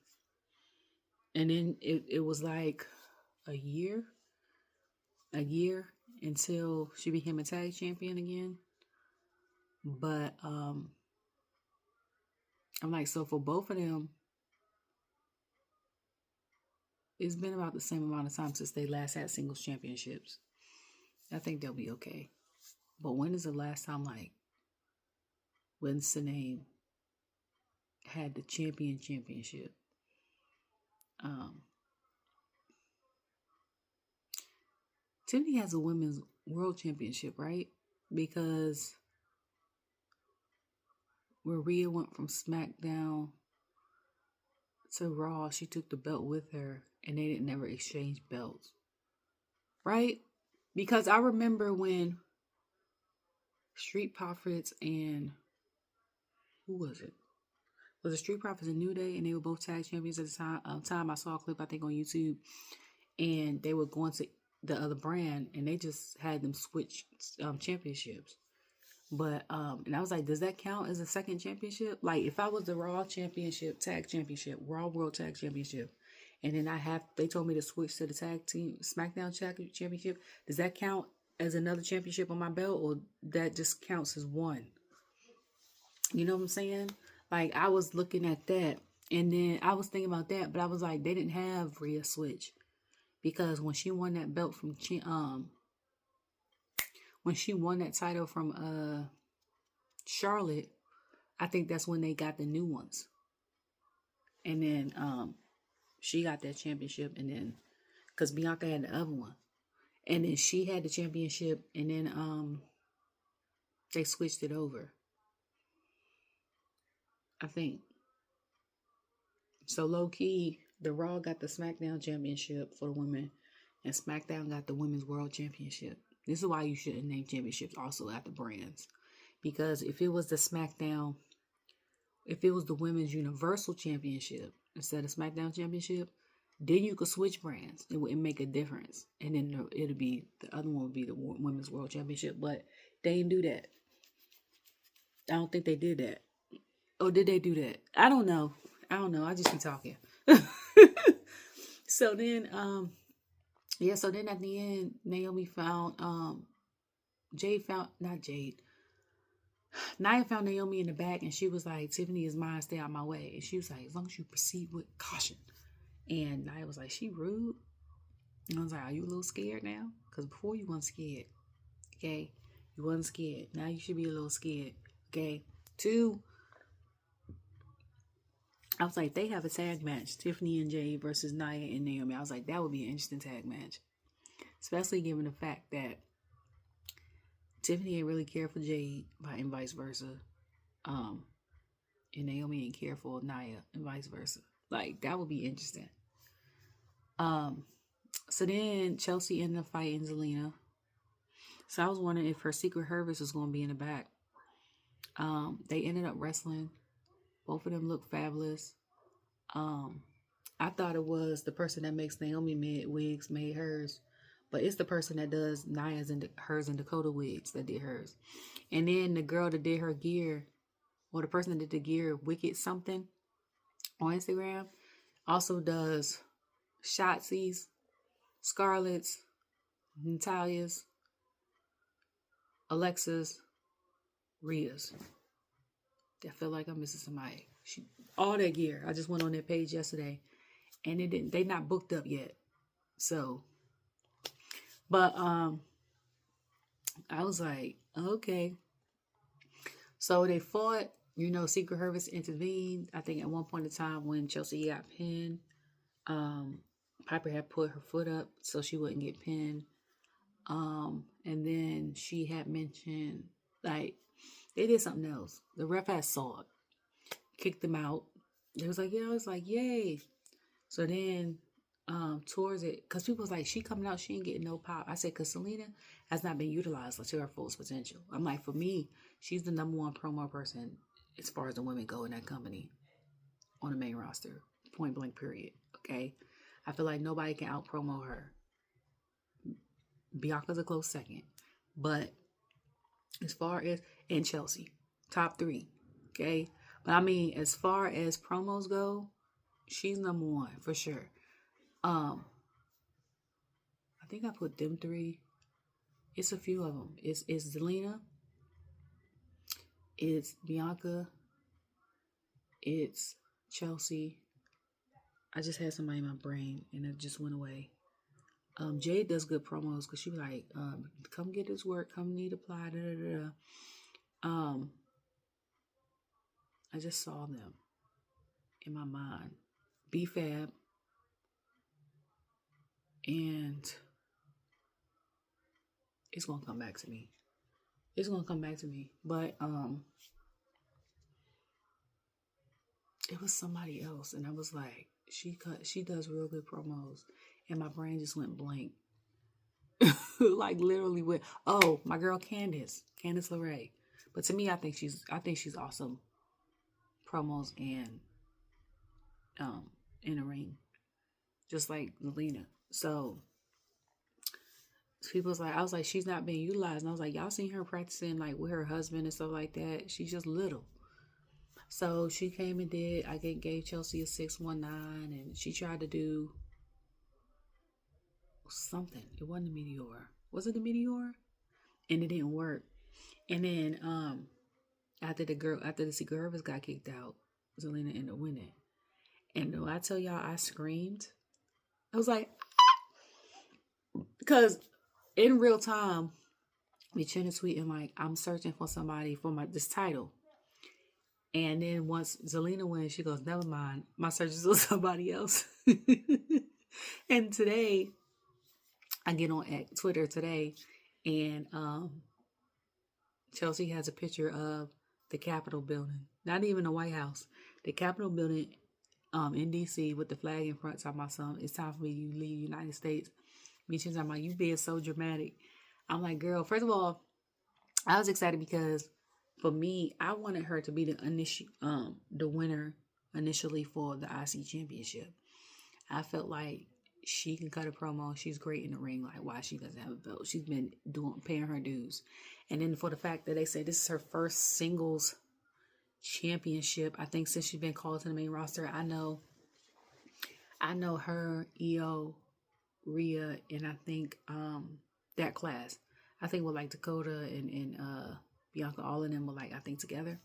and then it was like a year until she became a tag champion again. But I'm like, so for both of them, it's been about the same amount of time since they last had singles championships. I think they'll be okay. But when is the last time, like, when's the name had the championship? Tiffany has a women's world championship, right? Because when Rhea went from Smackdown to Raw, she took the belt with her, and they didn't never exchange belts, right? Because I remember when Street Profits and who was it? Was it Street Profits and New Day, and they were both tag champions at the time. I saw a clip, I think, on YouTube, and they were going to the other brand, and they just had them switch championships. But and I was like, does that count as a second championship? Like, if I was the Raw Championship, Tag Championship, Raw World Tag Championship, and then they told me to switch to the Tag Team Smackdown Championship, does that count as another championship on my belt, or that just counts as one? You know what I'm saying? Like, I was looking at that, and then I was thinking about that, but I was like, they didn't have Rhea switch, because when she won that belt from when she won that title from Charlotte, I think that's when they got the new ones. And then she got that championship, and then because Bianca had the other one, and then she had the championship, and then they switched it over, I think. So low key, the Raw got the SmackDown championship for the women, and SmackDown got the Women's World Championship. This is why you shouldn't name championships also after brands. Because if it was the SmackDown, if it was the Women's Universal Championship instead of SmackDown Championship, then you could switch brands. It would make a difference. And then it'll be, the other one would be the Women's World Championship. But they didn't do that. I don't think they did that. Or did they do that? I don't know. I just be talking. So then, so then at the end, Naomi found, Nia found Naomi in the back, and she was like, Tiffany is mine, stay out my way. And she was like, as long as you proceed with caution. And Nia was like, she rude. And I was like, are you a little scared now? Because before you weren't scared. Okay? You wasn't scared. Now you should be a little scared. Okay? 2, I was like, they have a tag match, Tiffany and Jade versus Nia and Naomi. I was like, that would be an interesting tag match. Especially given the fact that Tiffany ain't really care for Jade, and vice versa. And Naomi ain't care for Nia, and vice versa. Like, that would be interesting. So then Chelsea ended up fighting Zelina. So I was wondering if her Secret Service was going to be in the back. They ended up wrestling. Both of them look fabulous. I thought it was the person that makes Naomi wigs made hers, but it's the person that does Nia's and hers and Dakota wigs that did hers. And then the girl that did her gear, or the person that did the gear, Wicked something on Instagram, also does Shotzi's, Scarlett's, Natalia's, Alexa's, Rhea's. I feel like I'm missing somebody. All that gear. I just went on their page yesterday, and they not booked up yet. So, but I was like, okay. So they fought. Secret Service intervened. I think at one point in time when Chelsea got pinned, Piper had put her foot up so she wouldn't get pinned. And then she had mentioned, like, they did something else. The ref had saw it, kicked them out. They was like, yeah, I was like, yay. So then, towards it, because people was like, she coming out, she ain't getting no pop. I said, because Zelina has not been utilized to her fullest potential. I'm like, for me, she's the number one promo person as far as the women go in that company on the main roster, point blank period. Okay, I feel like nobody can out promo her. Bianca's a close second, but as far as and Chelsea, top 3. Okay, but I mean, as far as promos go, she's number 1 for sure. I think I put them 3. It's a few of them. It's Zelina. It's Bianca. It's Chelsea. I just had somebody in my brain and it just went away. Jade does good promos because she be like, come get this work, come need apply, da da da. I just saw them in my mind. B-Fab. And it's gonna come back to me. But it was somebody else, and I was like, she does real good promos, and my brain just went blank. Like literally went, oh, my girl Candice LeRae. But to me, I think she's awesome promos and in the ring, just like Zelina. So people was like, I was like, she's not being utilized. And I was like, y'all seen her practicing like with her husband and stuff like that. She's just little. So she came and did, I gave Chelsea a 619, and she tried to do something. It wasn't a Meteor. Was it a Meteor? And it didn't work. And then after the Secret Service got kicked out, Zelina ended up winning. And when I tell y'all I screamed, I was like, because in real time, we trying to tweet and like, I'm searching for somebody for this title. And then once Zelina wins, she goes, never mind, my search is on somebody else. And today, I get on Twitter today, and Chelsea has a picture of the Capitol building. Not even the White House. The Capitol building in D.C. with the flag in front, talking about something. It's time for me to leave the United States. She's talking about you being so dramatic. I'm like, girl, first of all, I was excited because for me, I wanted her to be the winner initially for the IC championship. I felt like she can cut a promo. She's great in the ring. Like, why she doesn't have a belt? She's been paying her dues. And then for the fact that they say this is her first singles championship, I think since she's been called to the main roster, I know her, Io, Rhea, and I think that class. I think with like Dakota and Bianca, all of them were like, I think together.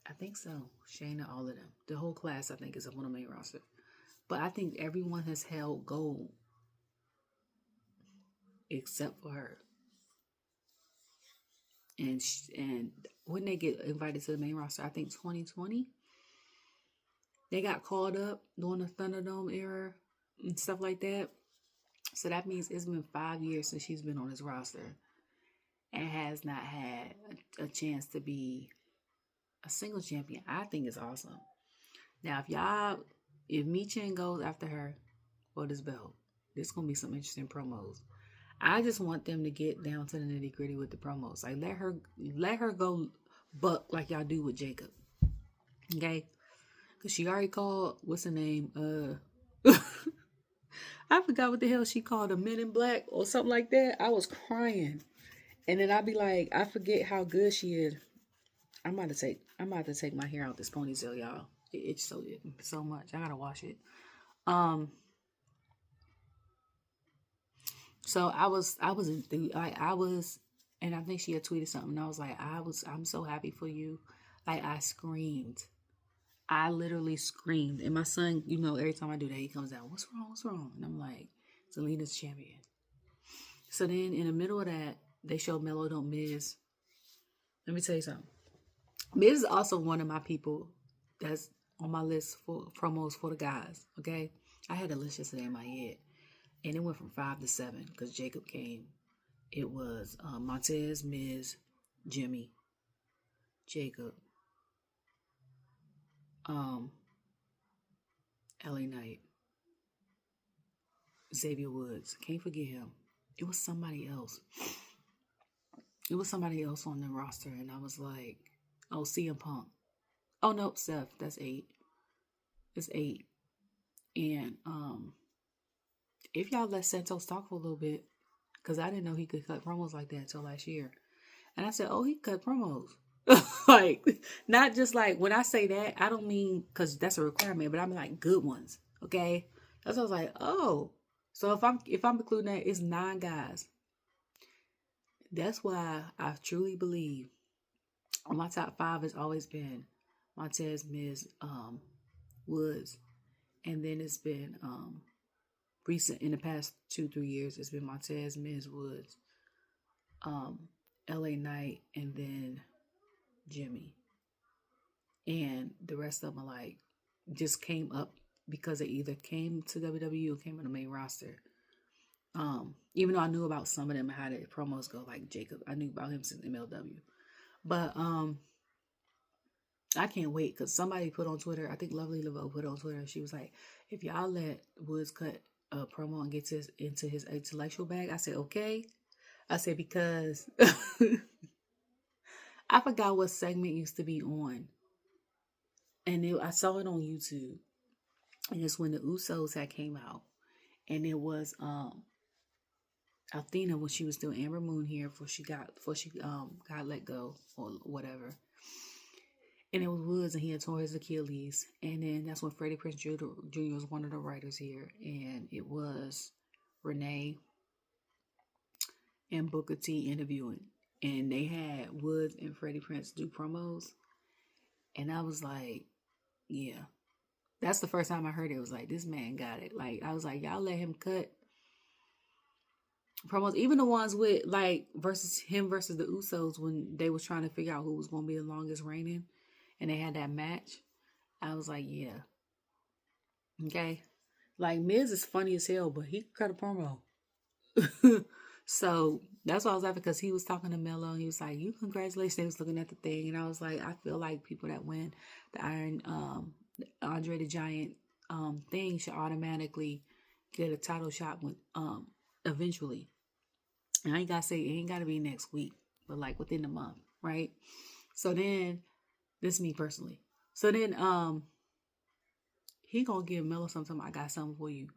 I think so. Shayna, all of them. The whole class, I think, is up on the main roster. But I think everyone has held gold except for her. And when they get invited to the main roster, I think 2020, they got called up during the Thunderdome era and stuff like that. So that means it's been 5 years since she's been on this roster and has not had a chance to be a single champion. I think it's awesome. Now, if Michin goes after her for this belt, there's going to be some interesting promos. I just want them to get down to the nitty gritty with the promos. Like, let her go buck like y'all do with Jacob. Okay? Because she already called, what's her name? I forgot what the hell she called a Men in Black or something like that. I was crying. And then I'd be like, I forget how good she is. I'm about to take my hair out this ponytail, y'all. It's so much. I gotta wash it. So I was enthused. And I think she had tweeted something. And I was like, I'm so happy for you. Like, I screamed. I literally screamed. And my son, you know, every time I do that, he comes down, what's wrong? What's wrong? And I'm like, Zelina's champion. So then in the middle of that, they showed Melo don't Miz. Let me tell you something. Miz is also one of my people that's on my list for promos for the guys. Okay. I had a list yesterday in my head. And it went from 5 to 7 because Jacob came. It was Montez, Miz, Jimmy, Jacob, LA Knight, Xavier Woods. Can't forget him. It was somebody else. It was somebody else on the roster. And I was like, oh, CM Punk. Oh, no, Seth. That's 8. It's 8. And if y'all let Santos talk for a little bit, because I didn't know he could cut promos like that until last year. And I said, oh, he cut promos. Like, not just like, when I say that, I don't mean, because that's a requirement, but I mean like good ones. Okay? That's what I was like, oh. So if I'm including that, it's 9 guys. That's why I truly believe on my top 5 has always been Montez, Miz, Woods. And then it's been recent in the past 2-3 years, it's been Montez, Miz, Woods, LA Knight, and then Jimmy. And the rest of them are like just came up because they either came to WWE or came on the main roster. Even though I knew about some of them and how the promos go, like Jacob, I knew about him since MLW. But I can't wait because somebody put on Twitter, I think Lovely Laveau put on Twitter, she was like, if y'all let Woods cut a promo and get into his intellectual bag, I said, okay. I said, because I forgot what segment used to be on. And I saw it on YouTube. And it's when the Usos had came out. And it was Athena when she was still Amber Moon here before she got let go or whatever. And it was Woods, and he had torn his Achilles. And then that's when Freddie Prinze Jr. was one of the writers here. And it was Renee and Booker T interviewing. And they had Woods and Freddie Prinze do promos. And I was like, yeah. That's the first time I heard it. It was like, this man got it. Like, I was like, y'all let him cut promos. Even the ones with, like, versus the Usos when they was trying to figure out who was going to be the longest reigning. And they had that match. I was like, yeah. Okay. Like, Miz is funny as hell, but he cut a promo. So, that's why I was laughing, because he was talking to Melo, and he was like, you congratulations. They was looking at the thing, and I was like, I feel like people that win the Andre the Giant thing should automatically get a title shot when eventually. And I ain't gotta say it ain't gotta be next week, but like within the month, right? So then, this is me personally. So then he gonna give Melo something. I got something for you.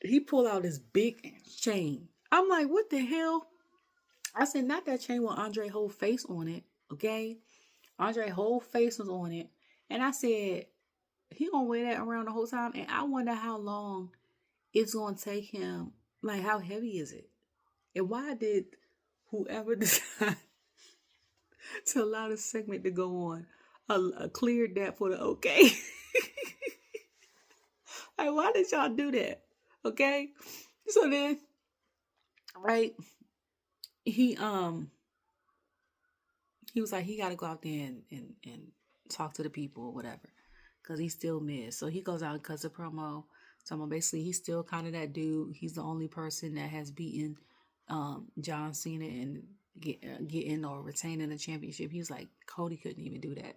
He pulled out this big chain. I'm like, what the hell? I said, not that chain with Andre whole face on it, okay? Andre whole face was on it. And I said, he gonna wear that around the whole time? And I wonder how long it's gonna take him. Like, how heavy is it? And why did whoever decide to allow this segment to go on cleared that for the okay? Like, why did y'all do that? Okay? So then, right, he was like, he got to go out there and talk to the people or whatever, because he's still Miz. So he goes out and cuts a promo. So basically, he's still kind of that dude. He's the only person that has beaten John Cena and getting or retaining the championship. He was like, Cody couldn't even do that.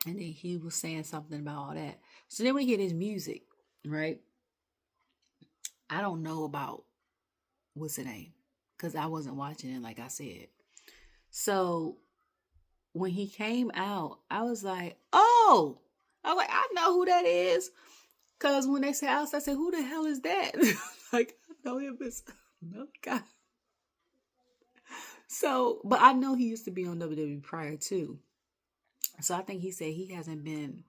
And then he was saying something about all that. So then we get his music, right? I don't know about what's the name, because I wasn't watching it, like I said. So when he came out, I was like, oh! I was like, I know who that is. Because when they said Alesiter, I said, who the hell is that? Like, I know him as another guy. So, but I know he used to be on WWE prior too. So I think he said he hasn't been,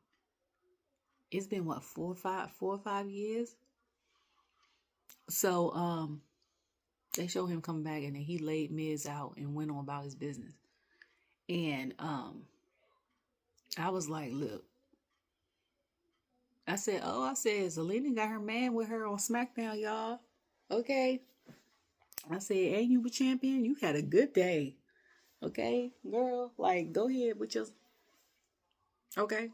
it's been what, 4 or 5 years? So, they show him coming back, and then he laid Miz out and went on about his business. And I was like, look. I said, Zelina got her man with her on Smackdown, y'all. Okay. I said, ain't you a champion? You had a good day. Okay, girl. Like, go ahead with your... Okay.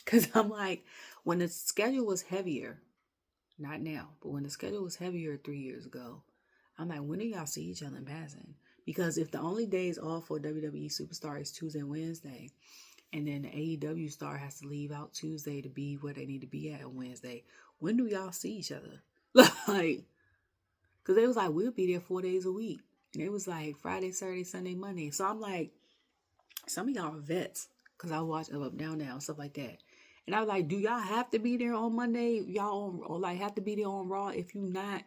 Because I'm like, when the schedule was heavier, not now, but when the schedule was heavier 3 years ago, I'm like, when do y'all see each other in passing? Because if the only days off for WWE superstar is Tuesday and Wednesday, and then the AEW star has to leave out Tuesday to be where they need to be at on Wednesday, when do y'all see each other? Like, because they was like, we'll be there 4 days a week. And it was like Friday, Saturday, Sunday, Monday. So I'm like, some of y'all are vets. Because I watch Up, Down, Down, stuff like that. And I was like, do y'all have to be there on Monday? Y'all or like have to be there on Raw if you not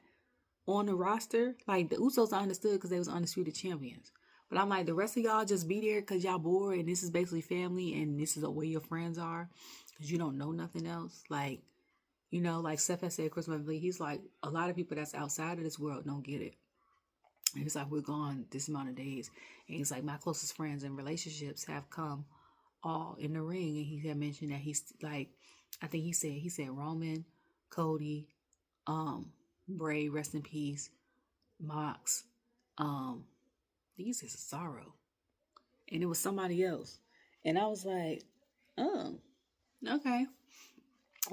on the roster? Like the Usos I understood because they was undisputed champions. But I'm like, the rest of y'all just be there because y'all bored and this is basically family and this is where your friends are because you don't know nothing else. Like, you know, like Seth has said, Chris Wembley, he's like, a lot of people that's outside of this world don't get it. And he's like, we're gone this amount of days. And he's like, my closest friends and relationships have come all in the ring. And he had mentioned that he's like, I think he said Roman, Cody, Bray, rest in peace, Mox, I think he said Cesaro. And it was somebody else. And I was like, oh, okay.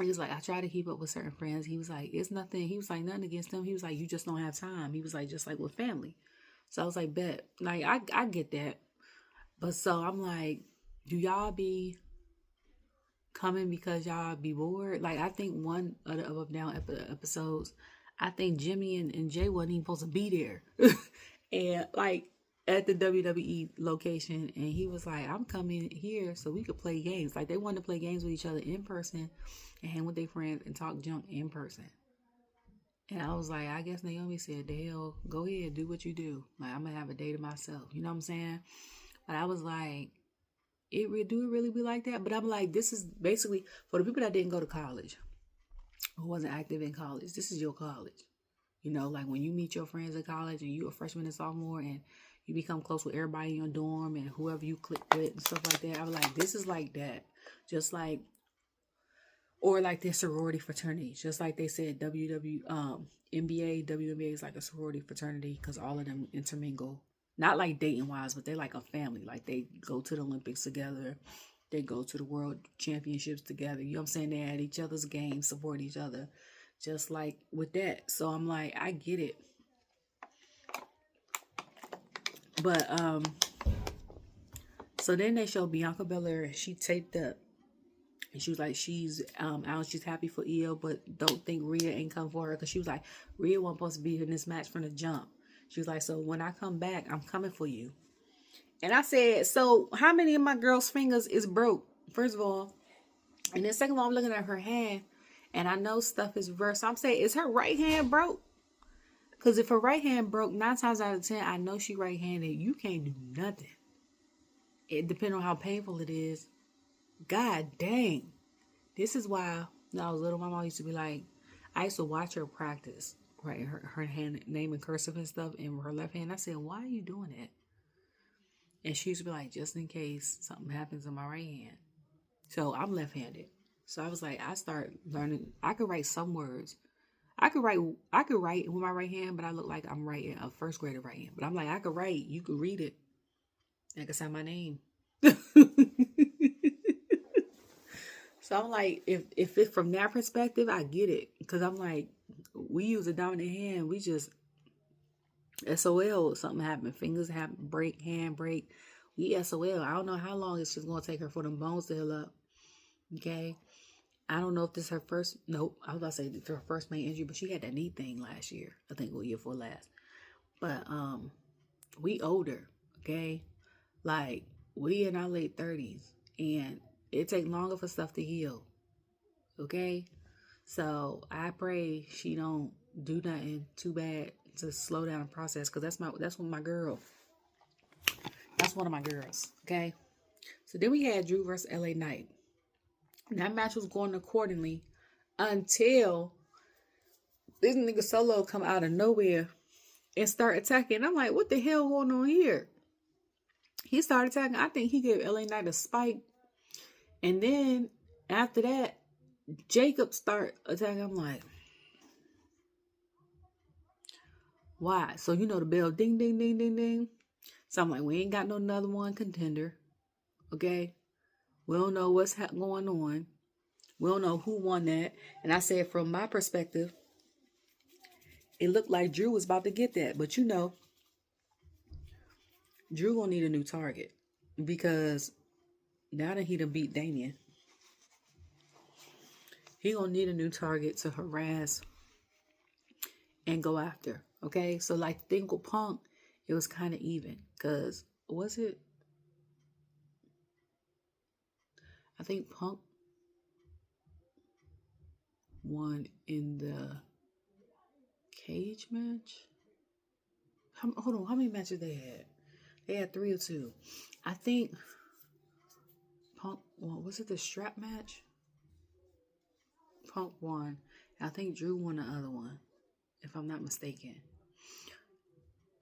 He was like, I try to keep up with certain friends. He was like, it's nothing. He was like, nothing against them. He was like, you just don't have time. He was like, just like with family. So I was like, bet. Like, I get that. But so I'm like, do y'all be coming because y'all be bored? Like, I think one of the Up Down episodes, I think Jimmy and Jay wasn't even supposed to be there. And like at the WWE location. And he was like, I'm coming here so we could play games. Like they wanted to play games with each other in person and hang with their friends and talk junk in person. And I was like, I guess Naomi said, the hell, go ahead, do what you do. Like, I'm going to have a day to myself. You know what I'm saying? But I was like, do it really be like that? But I'm like, this is basically, for the people that didn't go to college, who wasn't active in college, this is your college. You know, like when you meet your friends in college and you a freshman and sophomore and you become close with everybody in your dorm and whoever you click with and stuff like that. I was like, this is like that. Just like, or like their sorority fraternity. Just like they said, NBA, WNBA is like a sorority fraternity because all of them intermingle. Not like dating wise, but they're like a family. Like they go to the Olympics together. They go to the world championships together. You know what I'm saying? They at each other's games, support each other. Just like with that. So I'm like, I get it. But, so then they showed Bianca Belair. She taped up. And she was like, she's out. She's happy for Io, but don't think Rhea ain't come for her. Because she was like, Rhea wasn't supposed to be in this match from the jump. She was like, so when I come back, I'm coming for you. And I said, so how many of my girl's fingers is broke? First of all. And then second of all, I'm looking at her hand. And I know stuff is reversed. So I'm saying, is her right hand broke? Because if her right hand broke, 9 times out of 10, I know she right-handed. You can't do nothing. It depends on how painful it is. God dang. This is why when I was little, my mom used to be like, I used to watch her practice, right? Her hand name in cursive and stuff in her left hand. I said, why are you doing that? And she used to be like, just in case something happens in my right hand. So I'm left-handed. So I was like, I start learning. I could write some words. I could write with my right hand, but I look like I'm writing a first grader right hand. But I'm like, I could write. You could read it. I could sign my name. So I'm like, if it's from that perspective, I get it. Because I'm like, we use a dominant hand. We just, SOL, something happened. Fingers break, hand break. We SOL. I don't know how long it's just going to take her for them bones to heal up. Okay. I don't know if this is her first, nope, I was about to say her first main injury, but she had that knee thing last year. I think it was year before last. But we older, okay? Like, we in our late 30s, and it takes longer for stuff to heal, okay? So I pray she don't do nothing too bad to slow down the process, because that's one of my girls. That's one of my girls, okay? So then we had Drew versus LA Knight. And that match was going accordingly until this nigga Solo come out of nowhere and start attacking. I'm like, what the hell going on here? He started attacking. I think he gave LA Knight a spike. And then after that, Jacob start attacking. I'm like, why? So you know the bell ding ding ding ding ding. So I'm like, we ain't got no another one contender. Okay? We don't know what's going on. We don't know who won that. And I said, from my perspective, it looked like Drew was about to get that. But you know, Drew gonna need a new target. Because now that he done beat Damian, he gonna need a new target to harass and go after. Okay? So like the thing with Punk, it was kind of even. Because, was it? I think Punk won in the cage match. Hold on, how many matches they had? They had 3 or 2. I think Punk won. Was it the strap match? Punk won. I think Drew won the other one, if I'm not mistaken.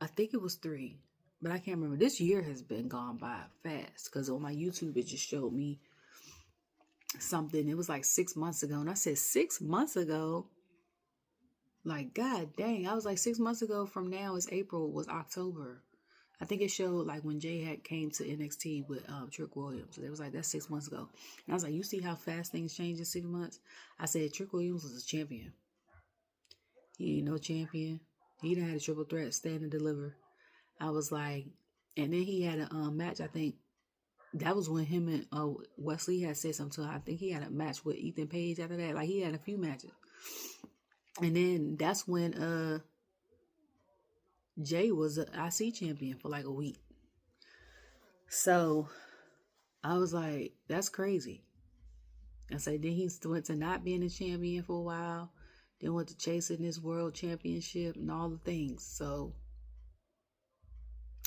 I think it was 3, but I can't remember. This year has been gone by fast because on my YouTube it just showed me something. It was like 6 months ago, and I said 6 months ago. Like, god dang, I was like 6 months ago from now is April, was October. I think it showed like when Jay had came to NXT with Trick Williams. It was like, that's 6 months ago. And I was like, you see how fast things change in 6 months? I said, Trick Williams was a champion. He ain't no champion. He done had a triple threat, stand and deliver. I was like, and then he had a match, I think, that was when him and Wesley had said something to him. I think he had a match with Ethan Page after that. Like, he had a few matches. And then that's when Jay was an IC champion for like a week. So I was like, that's crazy. I said, then he went to not being a champion for a while. Then went to chasing this world championship and all the things. So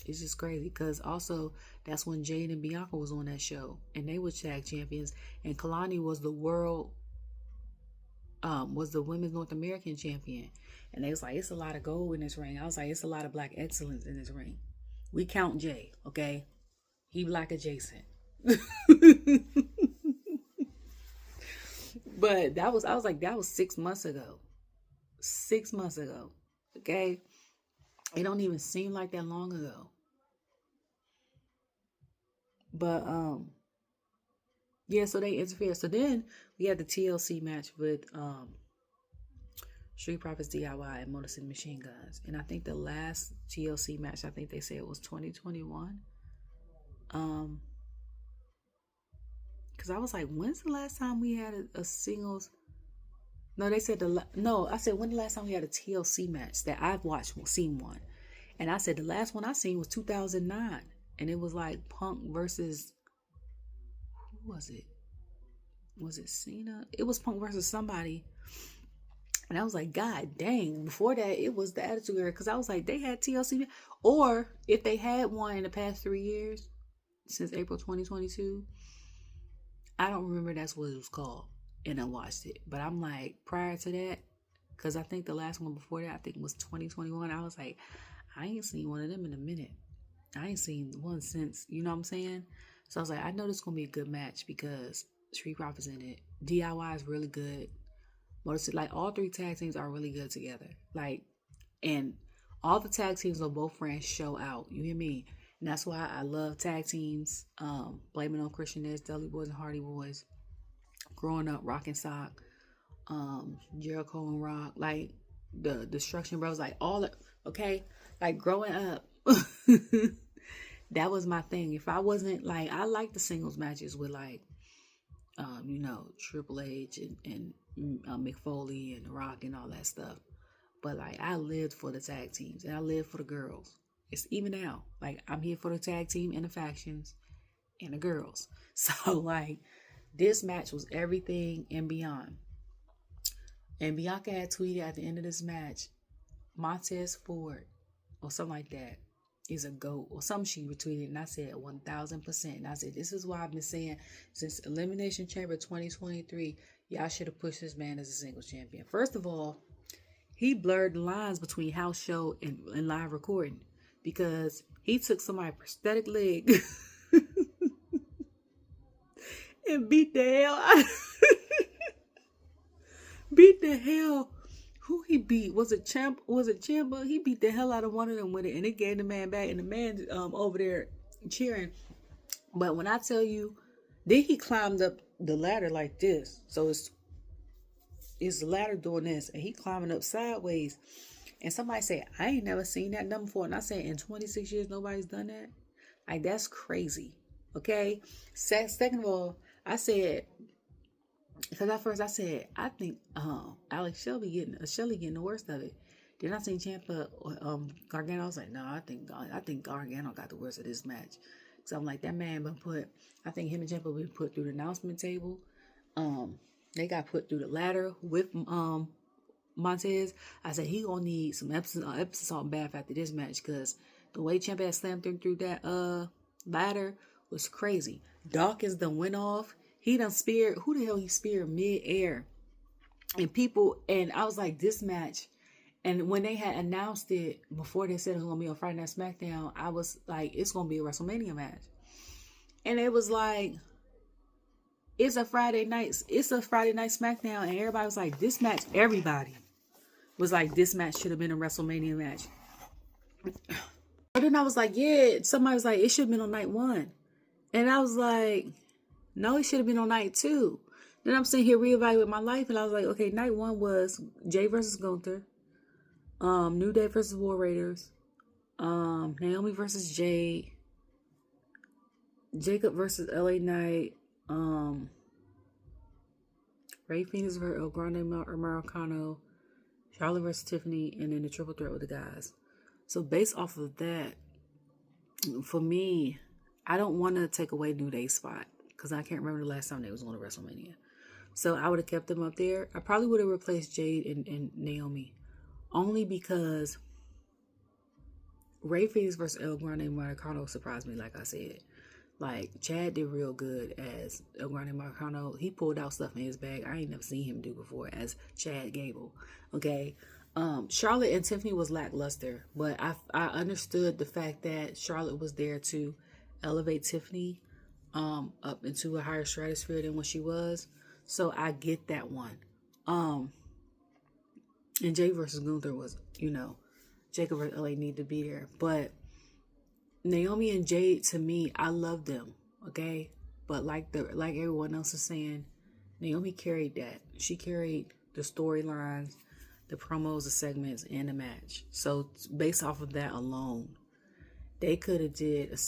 it's just crazy. Because also, that's when Jade and Bianca was on that show. And they were tag champions. And Kalani was the women's North American champion. And they was like, it's a lot of gold in this ring. I was like, it's a lot of black excellence in this ring. We count Jay, okay? He black adjacent. But I was like, that was 6 months ago. 6 months ago. Okay? It don't even seem like that long ago. But yeah, so they interfered. So then we had the TLC match with Street Profits DIY and Motor City Machine Guns. And I think the last TLC match, I think they said it was 2021. Because I was like, when's the last time we had a singles? No, they said I said, when the last time we had a TLC match that I've seen one? And I said, the last one I seen was 2009. And it was like Punk versus, who was it? Was it Cena? It was Punk versus somebody. And I was like, god dang. Before that, it was the Attitude Era. Because I was like, they had TLC. Or if they had one in the past 3 years, since April 2022, I don't remember that's what it was called. And I watched it. But I'm like, prior to that, because I think the last one before that, I think it was 2021. I was like, I ain't seen one of them in a minute. I ain't seen one since, you know what I'm saying? So I was like, I know this is going to be a good match because Street Profits in it. DIY is really good. Like, all 3 tag teams are really good together. Like, and all the tag teams on both brands show out. You hear me? And that's why I love tag teams. Blaming on Christian Edge, Dudley Boys and Hardy Boys. Growing up, Rock and Sock. Jericho and Rock. Like, the Destruction Bros. Like, all the, okay? Like, growing up, that was my thing. If I wasn't, like, I like the singles matches with, like, Triple H and Mick Foley and The Rock and all that stuff. But, like, I lived for the tag teams and I lived for the girls. It's even now. Like, I'm here for the tag team and the factions and the girls. So, like, this match was everything and beyond. And Bianca had tweeted at the end of this match, Montez Ford or something like that is a GOAT or something she retweeted. And I said 1000%. And I said, this is why I've been saying since Elimination Chamber 2023, y'all should have pushed this man as a singles champion. First of all, he blurred the lines between house show and live recording because he took somebody's prosthetic leg and beat the hell. Beat the hell. Who he beat? Was it Ciampa? He beat the hell out of one of them with it, and it gave the man back, and the man over there cheering. But when I tell you, then he climbed up the ladder like this. So it's the ladder doing this, and he climbing up sideways. And somebody said, I ain't never seen that done before. And I said, in 26 years, nobody's done that. Like, that's crazy. Okay? Second of all, I said, because at first I said, I think Alex Shelley getting the worst of it. Then I seen Ciampa Gargano. I was like, no, I think Gargano got the worst of this match. So I'm like, that man been put. I think him and Ciampa been put through the announcement table. They got put through the ladder with Montez. I said he gonna need some Epsom salt bath after this match, because the way Ciampa had slammed him through that ladder was crazy. Dawkins done went off. He done speared, who the hell he speared mid-air. And I was like, this match, and when they had announced it, before they said it was going to be on Friday Night Smackdown, I was like, it's going to be a WrestleMania match. And it was like, it's a Friday night Smackdown, and everybody was like, this match, everybody was like, this match should have been a WrestleMania match. But then I was like, yeah, somebody was like, it should have been on night 1. And I was like, no, it should have been on night 2. Then I'm sitting here reevaluating my life, and I was like, okay, night 1 was Jade versus Gunther, New Day versus War Raiders, Naomi versus Jade, Jacob versus LA Knight, Ray Phoenix versus El Grande Americano, Charlotte versus Tiffany, and then the triple threat with the guys. So based off of that, for me, I don't want to take away New Day's spot, because I can't remember the last time they was on a WrestleMania. So I would have kept them up there. I probably would have replaced Jade and Naomi, only because Ray Phoenix versus El Grande Marcano surprised me, like I said. Like, Chad did real good as El Grande Marcano. He pulled out stuff in his bag I ain't never seen him do before as Chad Gable. Okay? Charlotte and Tiffany was lackluster, but I understood the fact that Charlotte was there to elevate Tiffany up into a higher stratosphere than what she was. So I get that one. And Jay versus Gunther was, Jacob versus LA need to be there. But Naomi and Jade, to me, I love them. Okay? But like everyone else is saying, Naomi carried that. She carried the storylines, the promos, the segments, and the match. So based off of that alone, they could have did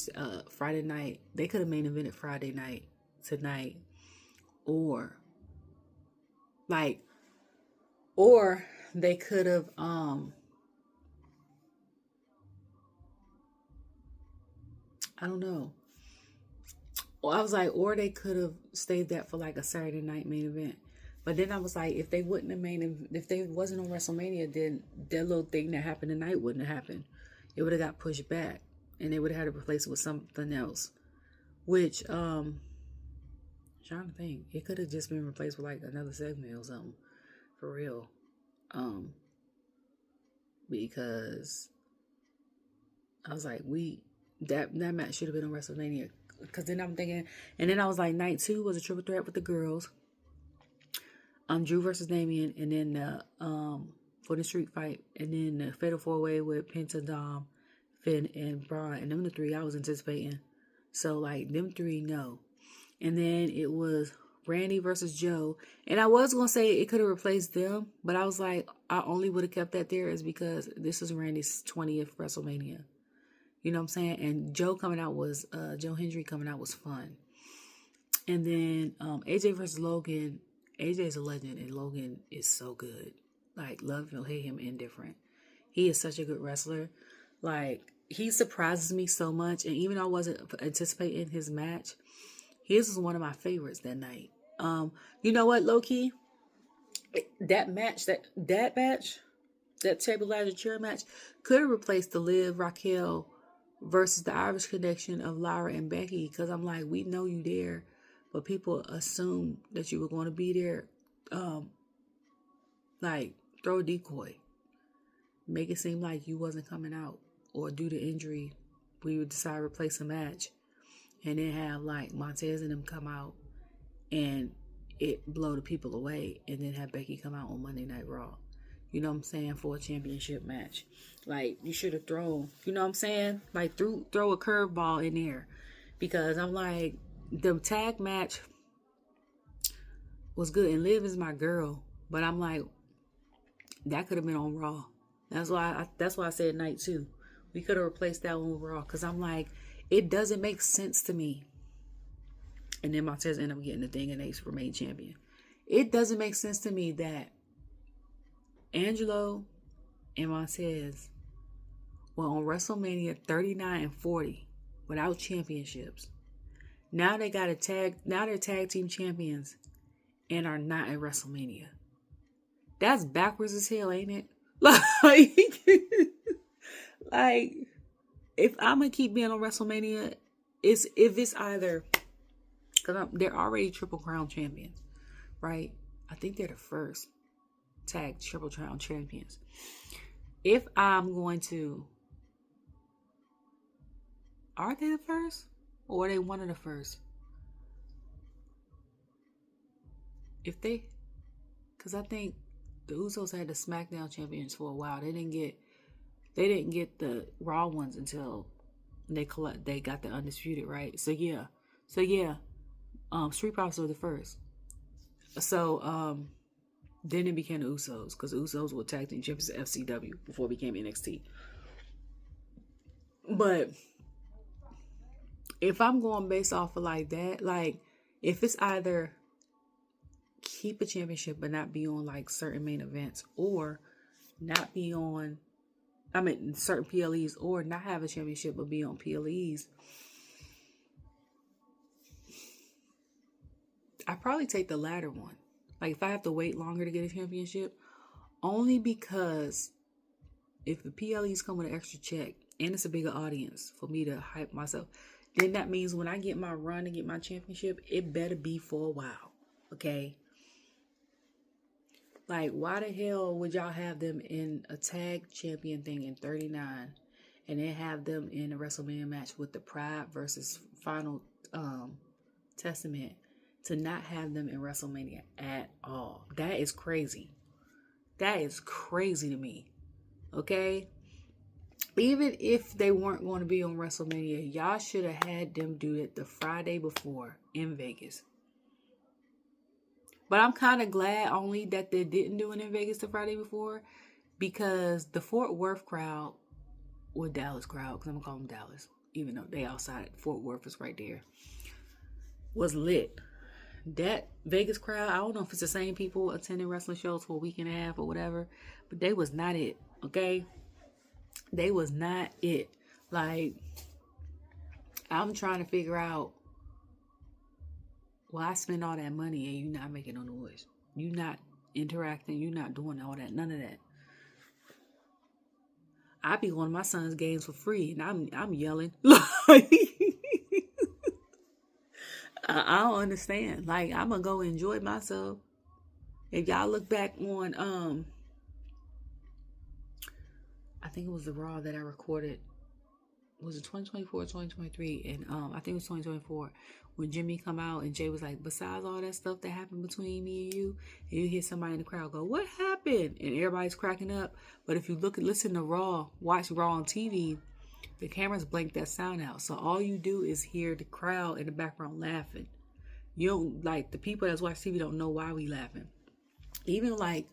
Friday night. They could have main evented Friday night tonight, or they could have I don't know. I was like, or they could have stayed that for like a Saturday night main event. But then I was like, if they wasn't on WrestleMania, then that little thing that happened tonight wouldn't have happened. It would have got pushed back, and they would have had to replace it with something else. Which, I'm trying to think, it could have just been replaced with like another segment or something, for real. Because I was like, that match should have been on WrestleMania. Because then I'm thinking, and then I was like, night 2 was a triple threat with the girls. Drew versus Damian, and then for the street fight, and then the fatal 4-way with Penta, Dom, Finn, and Braun, and them the 3 I was anticipating. So like them 3, no. And then it was Randy versus Joe, and I was gonna say it could have replaced them, but I was like, I only would have kept that there is because this is Randy's 20th WrestleMania. You know what I'm saying? And Joe Hendry coming out was fun. And then AJ versus Logan. AJ's a legend, and Logan is so good. Like, love him, hate him, indifferent. He is such a good wrestler. Like, he surprises me so much, and even though I wasn't anticipating his match, his was one of my favorites that night. You know what, low-key? That table ladder chair match could have replaced the Liv Raquel versus the Irish connection of Lyra and Becky, because I'm like, we know you there, but people assume that you were going to be there. Like, throw a decoy, make it seem like you wasn't coming out, or due to injury we would decide to replace a match, and then have like Montez and them come out and it blow the people away, and then have Becky come out on Monday Night Raw. You know what I'm saying? For a championship match. Like, you should have thrown, you know what I'm saying? Like, throw a curveball in there. Because I'm like, the tag match was good. And Liv is my girl. But I'm like, that could have been on Raw. That's why I said night 2. We could have replaced that one with Raw. Because I'm like, it doesn't make sense to me. And then Montez ended up getting the thing and they remained champion. It doesn't make sense to me that Angelo and Montez were on WrestleMania 39 and 40 without championships. Now they got now they're tag team champions and are not at WrestleMania. That's backwards as hell, ain't it? Like, if I'm gonna keep being on WrestleMania, if it's either, because they're already Triple Crown champions, right? I think they're the first tag Triple Crown champions. If I'm going to, are they the first? Or are they one of the first? If they, because I think the Usos had the Smackdown champions for a while. They didn't get the Raw ones until they got the Undisputed, right? So yeah. Street Profits were the first. So then it became the Usos, because the Usos were tag team champions at FCW before it became NXT. But if I'm going based off of like that, like, if it's either keep a championship but not be on like certain main events, or not be on, certain PLEs, or not have a championship but be on PLEs, I probably take the latter one. Like, if I have to wait longer to get a championship, only because if the PLEs come with an extra check and it's a bigger audience for me to hype myself, then that means when I get my run and get my championship, it better be for a while. Okay? Like, why the hell would y'all have them in a tag champion thing in 39 and then have them in a WrestleMania match with the Pride versus Final Testament, to not have them in WrestleMania at all? That is crazy. That is crazy to me. Okay? Even if they weren't going to be on WrestleMania, y'all should have had them do it the Friday before in Vegas. But I'm kind of glad only that they didn't do it in Vegas the Friday before, because the Fort Worth crowd, or Dallas crowd, because I'm going to call them Dallas, even though they outside, Fort Worth is right there, was lit. That Vegas crowd, I don't know if it's the same people attending wrestling shows for a week and a half or whatever, but they was not it, okay? They was not it. Like, I'm trying to figure out why I spend all that money and you not making no noise. You not interacting. You not doing all that. None of that. I be going to my son's games for free and I'm yelling. I don't understand. Like, I'm gonna go enjoy myself. If y'all look back on I think it was the Raw that I recorded. Was it 2024 or 2023? And I think it was 2024, when Jimmy come out and Jay was like, besides all that stuff that happened between me and you hear somebody in the crowd go, what happened? And everybody's cracking up. But if you listen to Raw, watch Raw on TV, the cameras blank that sound out. So all you do is hear the crowd in the background laughing. You don't, like, the people that's watching TV don't know why we laughing. Even like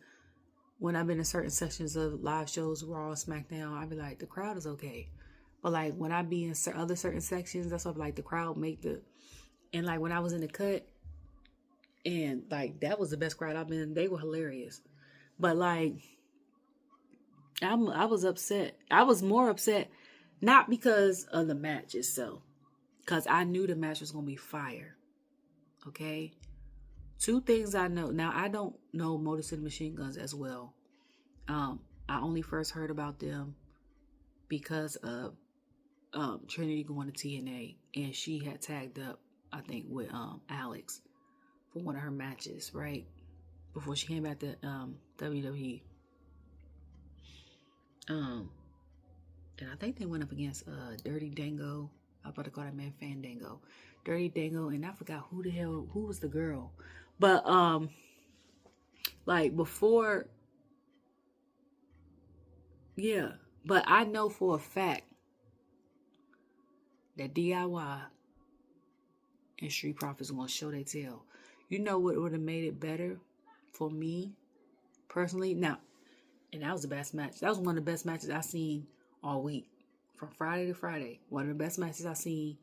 when I've been in certain sections of live shows, Raw, SmackDown, I be like, the crowd is okay. But like when I be in other certain sections, that's what like the crowd make the, and like when I was in the cut, and like that was the best crowd I've been in. They were hilarious. But like I was upset. I was more upset not because of the match itself, because I knew the match was gonna be fire. Okay. Two things I know. Now, I don't know Motor City Machine Guns as well. I only first heard about them because of Trinity going to TNA, and she had tagged up, I think, with Alex for one of her matches, right? Before she came back to WWE. And I think they went up against Dirty Dango. I'm about to call that man Fandango. Dirty Dango, and I forgot who was the girl. But like before, yeah. But I know for a fact that DIY and Street Profits are gonna show their tail. You know what would have made it better for me personally? Now, and that was the best match. That was one of the best matches I seen all week. From Friday to Friday. One of the best matches I seen.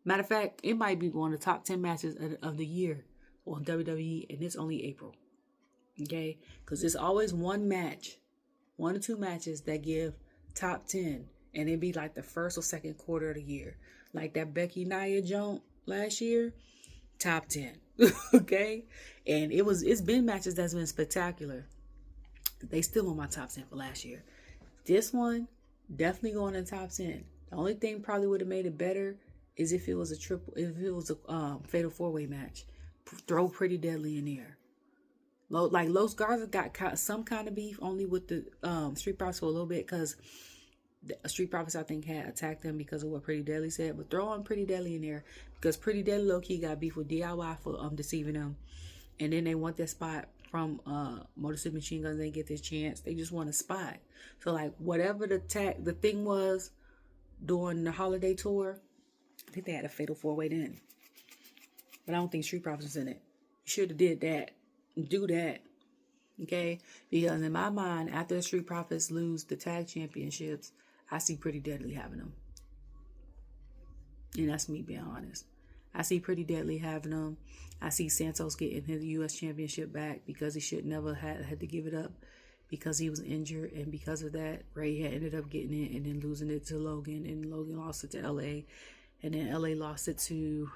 Matter of fact, it might be one of the top 10 matches of the year on WWE, and it's only April. Okay? Because there's always one or two matches that give top 10, and it'd be like the first or second quarter of the year. Like that Becky Nia joint last year, top 10. Okay? And it's been matches that's been spectacular. They still on my top 10 for last year. This one, definitely going in the top 10. The only thing probably would have made it better is if it was a fatal 4-way match. Throw Pretty Deadly in there. Like Los Garza got some kind of beef only with the Street Profits for a little bit, because the Street Profits I think had attacked them because of what Pretty Deadly said. But throw on Pretty Deadly in there, because Pretty Deadly low key got beef with DIY for deceiving them, and then they want that spot from Motor City Machine Guns. They get this chance. They just want a spot. So like whatever the thing was during the holiday tour, I think they had a fatal 4-way then. But I don't think Street Profits was in it. You should have did that. Do that. Okay? Because in my mind, after the Street Profits lose the tag championships, I see Pretty Deadly having them. And that's me being honest. I see Pretty Deadly having them. I see Santos getting his U.S. championship back, because he should never had to give it up because he was injured. And because of that, Ray had ended up getting it and then losing it to Logan. And Logan lost it to L.A. And then L.A. lost it to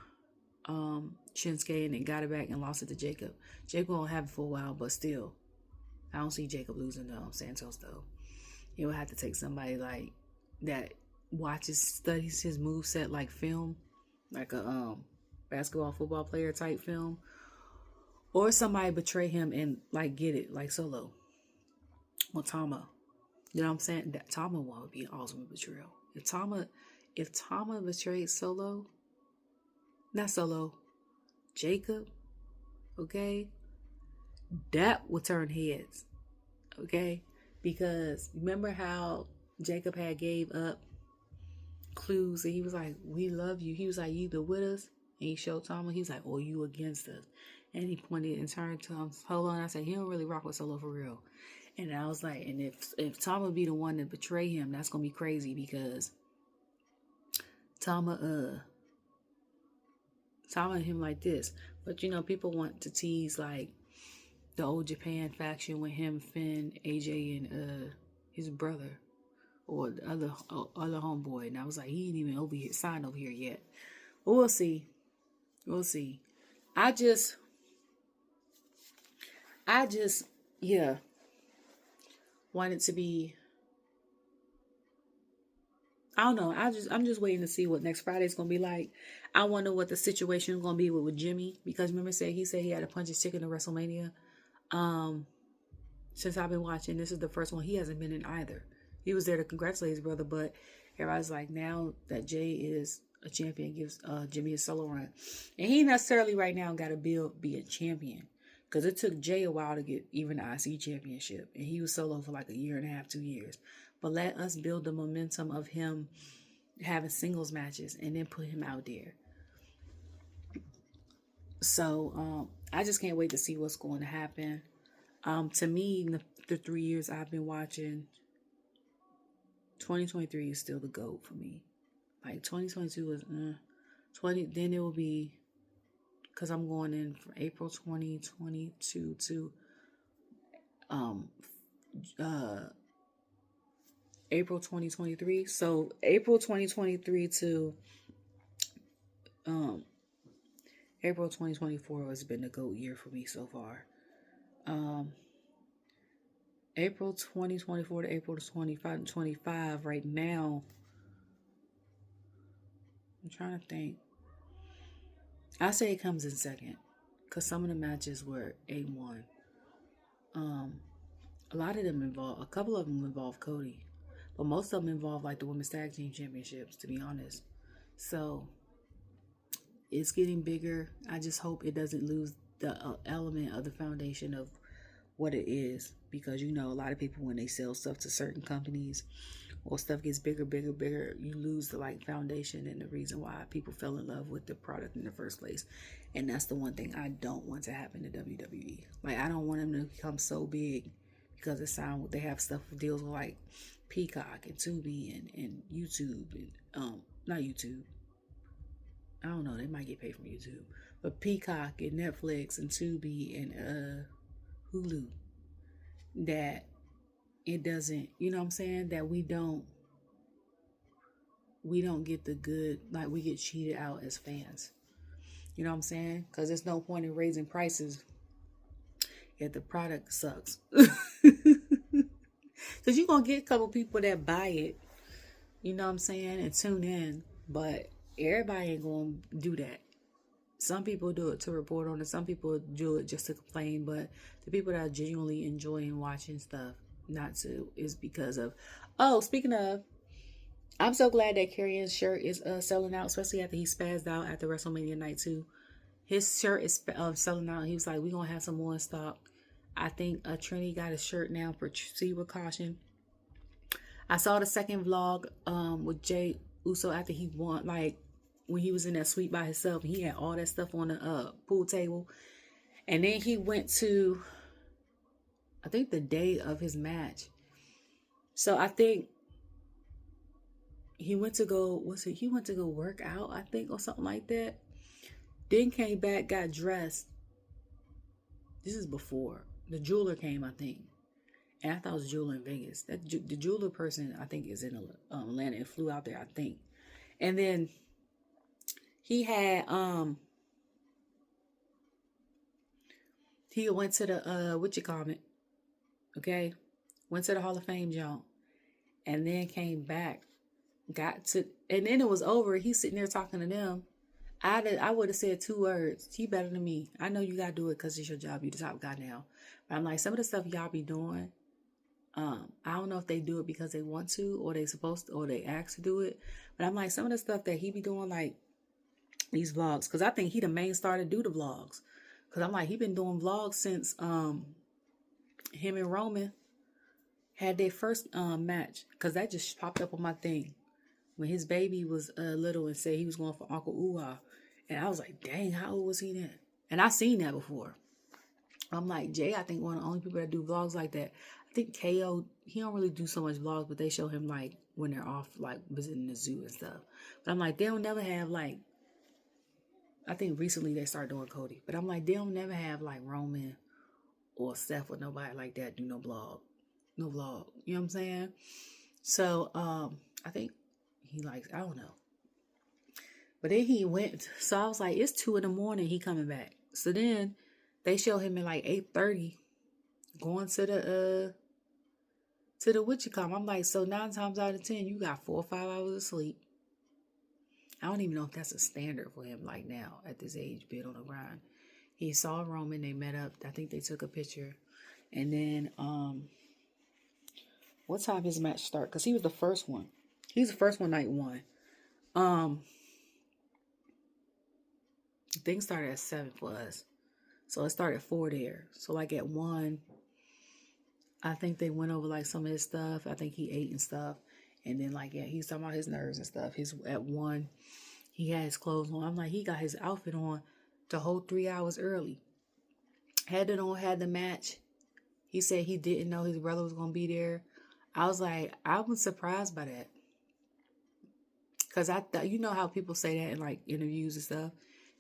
Shinsuke, and then got it back and lost it to Jacob. Jacob won't have it for a while, but still, I don't see Jacob losing to Santos though. He would have to take somebody like that studies his moveset like film, like a basketball football player type film, or somebody betray him and like get it like Solo or Tama. You know what I'm saying? That Tama one would be an awesome betrayal. If Tama betrayed Solo, not Solo, Jacob, okay, that would turn heads, okay? Because remember how Jacob had gave up clues and he was like, we love you. He was like, you either with us, and he showed Tama, he's like, or you against us. And he pointed and turned to Solo, and I said, he don't really rock with Solo for real. And I was like, and if Tama be the one to betray him, that's gonna be crazy, because Tama and him like this. But you know, people want to tease like the old Japan faction with him, Finn, AJ, and his brother, or the other homeboy. And I was like, he ain't even signed over here yet. But we'll see. I just yeah, want it to be, I don't know. I'm just waiting to see what next Friday's gonna be like. I wonder what the situation is gonna be with Jimmy, because remember he said he had to punch his ticket to WrestleMania. Since I've been watching, this is the first one he hasn't been in either. He was there to congratulate his brother, but everybody's like, now that Jay is a champion, gives Jimmy a solo run, and he necessarily right now got to be a champion, because it took Jay a while to get even the IC championship, and he was solo for like a year and a half, 2 years. But let us build the momentum of him having singles matches and then put him out there. So I just can't wait to see what's going to happen. To me, the 3 years I've been watching, 2023 is still the GOAT for me. Like 2022 was 20. Then it will be, because I'm going in from April 2022 to April 2023. So April 2023 to April 2024 has been the GOAT year for me so far. April 2024 to April 25 right now. I'm trying to think. I say it comes in second, because some of the matches were A1. A lot of them a couple of them involve Cody, but most of them involve like the Women's Tag Team Championships, to be honest. So it's getting bigger. I just hope it doesn't lose the element of the foundation of what it is, because a lot of people, when they sell stuff to certain companies or stuff gets bigger, you lose the foundation and the reason why people fell in love with the product in the first place. And that's the one thing I don't want to happen to WWE. I don't want them to become so big because they have stuff with deals with Peacock and Tubi and YouTube and not YouTube. I don't know, they might get paid from YouTube. But Peacock and Netflix and Tubi and Hulu, that it doesn't, what I'm saying, that we don't get the good, we get cheated out as fans. You know what I'm saying? Because there's no point in raising prices if the product sucks. Because you're going to get a couple people that buy it, you know what I'm saying, and tune in. But everybody ain't going to do that. Some people do it to report on it. Some people do it just to complain. But the people that are genuinely enjoying watching stuff not to is because of... Oh, speaking of, I'm so glad that Karrion's shirt is selling out, especially after he spazzed out after WrestleMania Night 2. His shirt is selling out. He was like, we're going to have some more in stock. I think Trini got a shirt now, proceed with caution. I saw the second vlog with Jade Uso after he won, when he was in that suite by himself. He had all that stuff on the pool table. And then he went to, I think, the day of his match. So I think he went to go, he went to go work out, I think, or something like that. Then came back, got dressed. This is before. The jeweler came, I think. And I thought it was a jeweler in Vegas. The jeweler person, I think, is in Atlanta and flew out there, I think. And then he had, he went to the, okay? Went to the Hall of Fame jump. And then came back. And then it was over. He's sitting there talking to them. I would have said 2 words. He better than me. I know you got to do it because it's your job. You the top guy now. But I'm like, some of the stuff y'all be doing, I don't know if they do it because they want to, or they supposed to, or they asked to do it. But I'm like, some of the stuff that he be doing, like these vlogs, because I think he the main star to do the vlogs. Because I'm like, he been doing vlogs since him and Roman had their first match. Because that just popped up on my thing when his baby was little and said he was going for Uncle Uwa. And I was like, dang, how old was he then? And I seen that before. I'm like, Jay, I think one of the only people that do vlogs like that. I think KO, he don't really do so much vlogs, but they show him when they're off, visiting the zoo and stuff. But I'm like, they'll never have I think recently they started doing Cody. But I'm like, they'll never have Roman or Steph or nobody like that do no vlog. No vlog. You know what I'm saying? So I think he I don't know. But then he went, so I was like, it's 2 a.m, he coming back. So then they show him at 8:30 going to the I'm like, so 9 times out of 10, you got 4 or 5 hours of sleep. I don't even know if that's a standard for him now at this age, being on the grind. He saw Roman, they met up. I think they took a picture. And then, what time his match start? Because he was the first one. He was the first one night 1. Things started at 7 for us. So it started at 4 there. So at 1, I think they went over some of his stuff. I think he ate and stuff. And then he was talking about his nerves and stuff. At 1, he had his clothes on. I'm like, he got his outfit on the whole 3 hours early. Had it on, had the match. He said he didn't know his brother was going to be there. I was like, I was surprised by that. Because I thought, you know how people say that in interviews and stuff.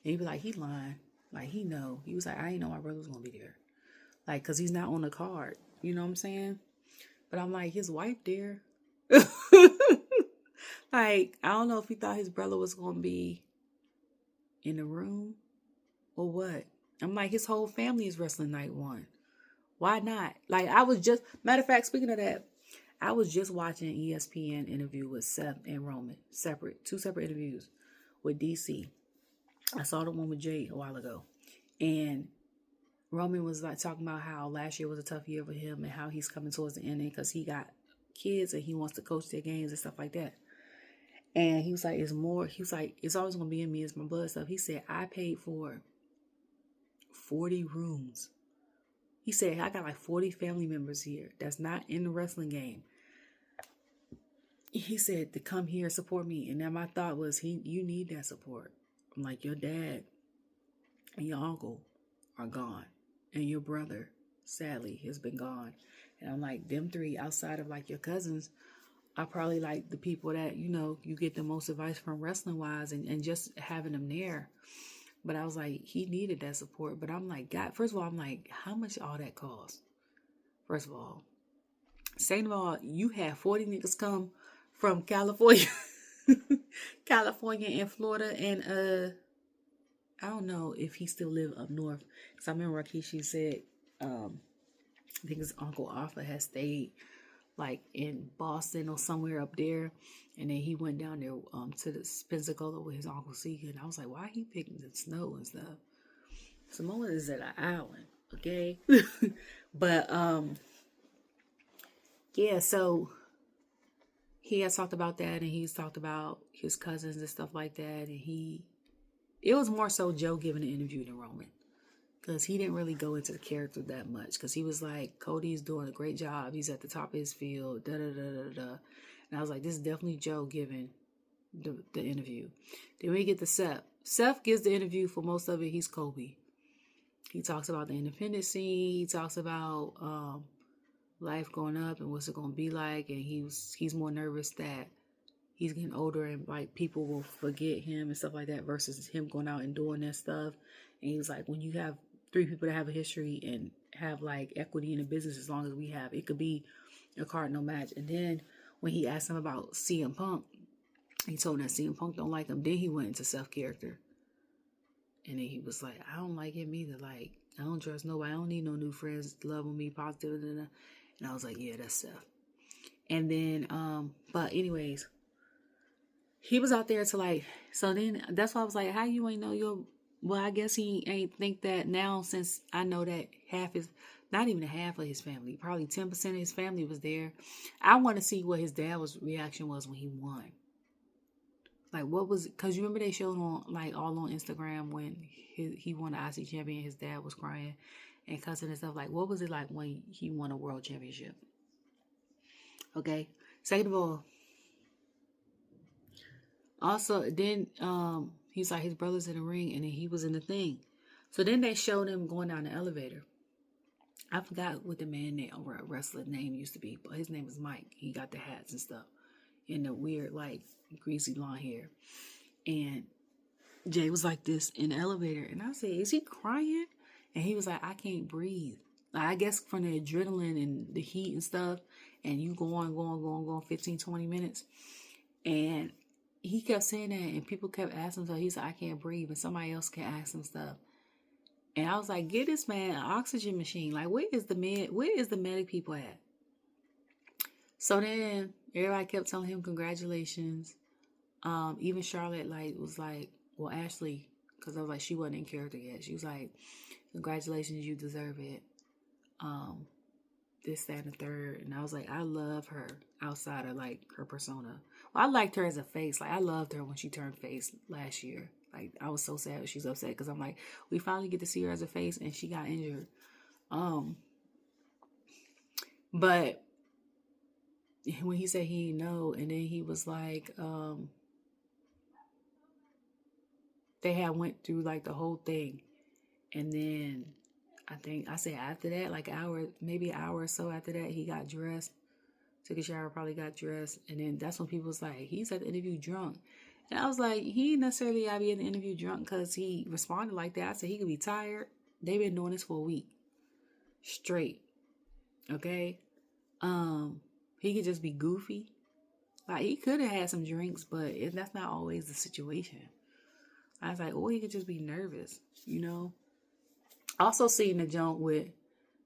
And he'd be like, he lying. He know. He was like, I didn't know my brother was going to be there. Because he's not on the card. You know what I'm saying? But I'm like, his wife there. I don't know if he thought his brother was going to be in the room or what. I'm like, his whole family is wrestling night 1. Why not? I was just, matter of fact, speaking of that, I was just watching an ESPN interview with Seth and Roman. 2 separate interviews with DC. I saw the one with Jade a while ago. And Roman was talking about how last year was a tough year for him and how he's coming towards the ending because he got kids and he wants to coach their games and stuff like that. And he was like, it's more, he was like, it's always going to be in me, it's my blood stuff. He said, I paid for 40 rooms. He said, I got like 40 family members here that's not in the wrestling game. He said to come here and support me. And then my thought was, you need that support. I'm like, your dad and your uncle are gone. And your brother, sadly, has been gone. And I'm like, them three outside of like your cousins are probably like the people that, you know, you get the most advice from wrestling wise and just having them there. But I was like, he needed that support. But I'm like, God, first of all, I'm like, how much all that cost? First of all. Second of all, you had 40 niggas come from California, California and Florida. And I don't know if he still live up north. Because I remember Rikishi said, I think his Uncle Arthur had stayed like in Boston or somewhere up there. And then he went down there to the Pensacola with his Uncle Sega. And I was like, why he picking the snow and stuff? Samoa is at an island, okay? But, yeah, so he has talked about that. And he's talked about his cousins and stuff like that. And it was more so Joe giving an interview than Roman. Because he didn't really go into the character that much. Because he was like, Cody's doing a great job. He's at the top of his field. Da-da-da-da-da. And I was like, this is definitely Joe giving the interview. Then we get to Seth. Seth gives the interview. For most of it, he's Kobe. He talks about the independent scene. He talks about life growing up and what's it going to be like. And he's more nervous that he's getting older and like people will forget him and stuff like that versus him going out and doing that stuff. And he was like, when you have 3 people that have a history and have like equity in the business as long as we have, it could be a cardinal match. And then when he asked him about CM Punk, he told him that CM Punk don't like him. Then he went into Seth character. And then he was like, I don't like him either. Like, I don't trust nobody. I don't need no new friends to love on me, positive. And I was like, yeah, that's Seth. And then, but anyways, he was out there to like, so then that's why I was like, how you ain't know your, well, I guess he ain't think that now since I know that half is, not even a half of his family, probably 10% of his family was there. I want to see what his dad's reaction was when he won. Like, what was it? Because you remember they showed on, like, all on Instagram when he won the IC champion, his dad was crying and cussing and stuff. Like, what was it like when he won a world championship? Okay. Second of all, also, then he's like, his brother's in the ring, and then he was in the thing. So then they showed him going down the elevator. I forgot what the man name or wrestler name used to be, but his name was Mike. He got the hats and stuff and the weird, like, greasy blonde hair. And Jay was like this in the elevator. And I said, is he crying? And he was like, I can't breathe. Like, I guess from the adrenaline and the heat and stuff, and you going 15, 20 minutes. And he kept saying that, and people kept asking him stuff. He's like, I can't breathe. And somebody else kept asking him stuff. And I was like, get this man an oxygen machine. Like, where is the medic people at? So then everybody kept telling him congratulations. Even Charlotte was like, well, Ashley, because I was like, she wasn't in character yet. She was like, congratulations, you deserve it. This, that, and the third. And I was like, I love her outside of like her persona. Well, I liked her as a face. Like, I loved her when she turned face last year. Like, I was so sad that she's upset because I'm like, we finally get to see her as a face and she got injured. But when he said he didn't know, and then he was like, they had went through like the whole thing. And then I said after that, like maybe an hour or so after that, he got dressed, took a shower, probably got dressed. And then that's when people was like, he's at the interview drunk. And I was like, he ain't necessarily gotta be in the interview drunk because he responded like that. I said he could be tired. They've been doing this for a week straight. Okay. He could just be goofy. Like, he could have had some drinks, but that's not always the situation. I was like, he could just be nervous, you know. Also seen the jump with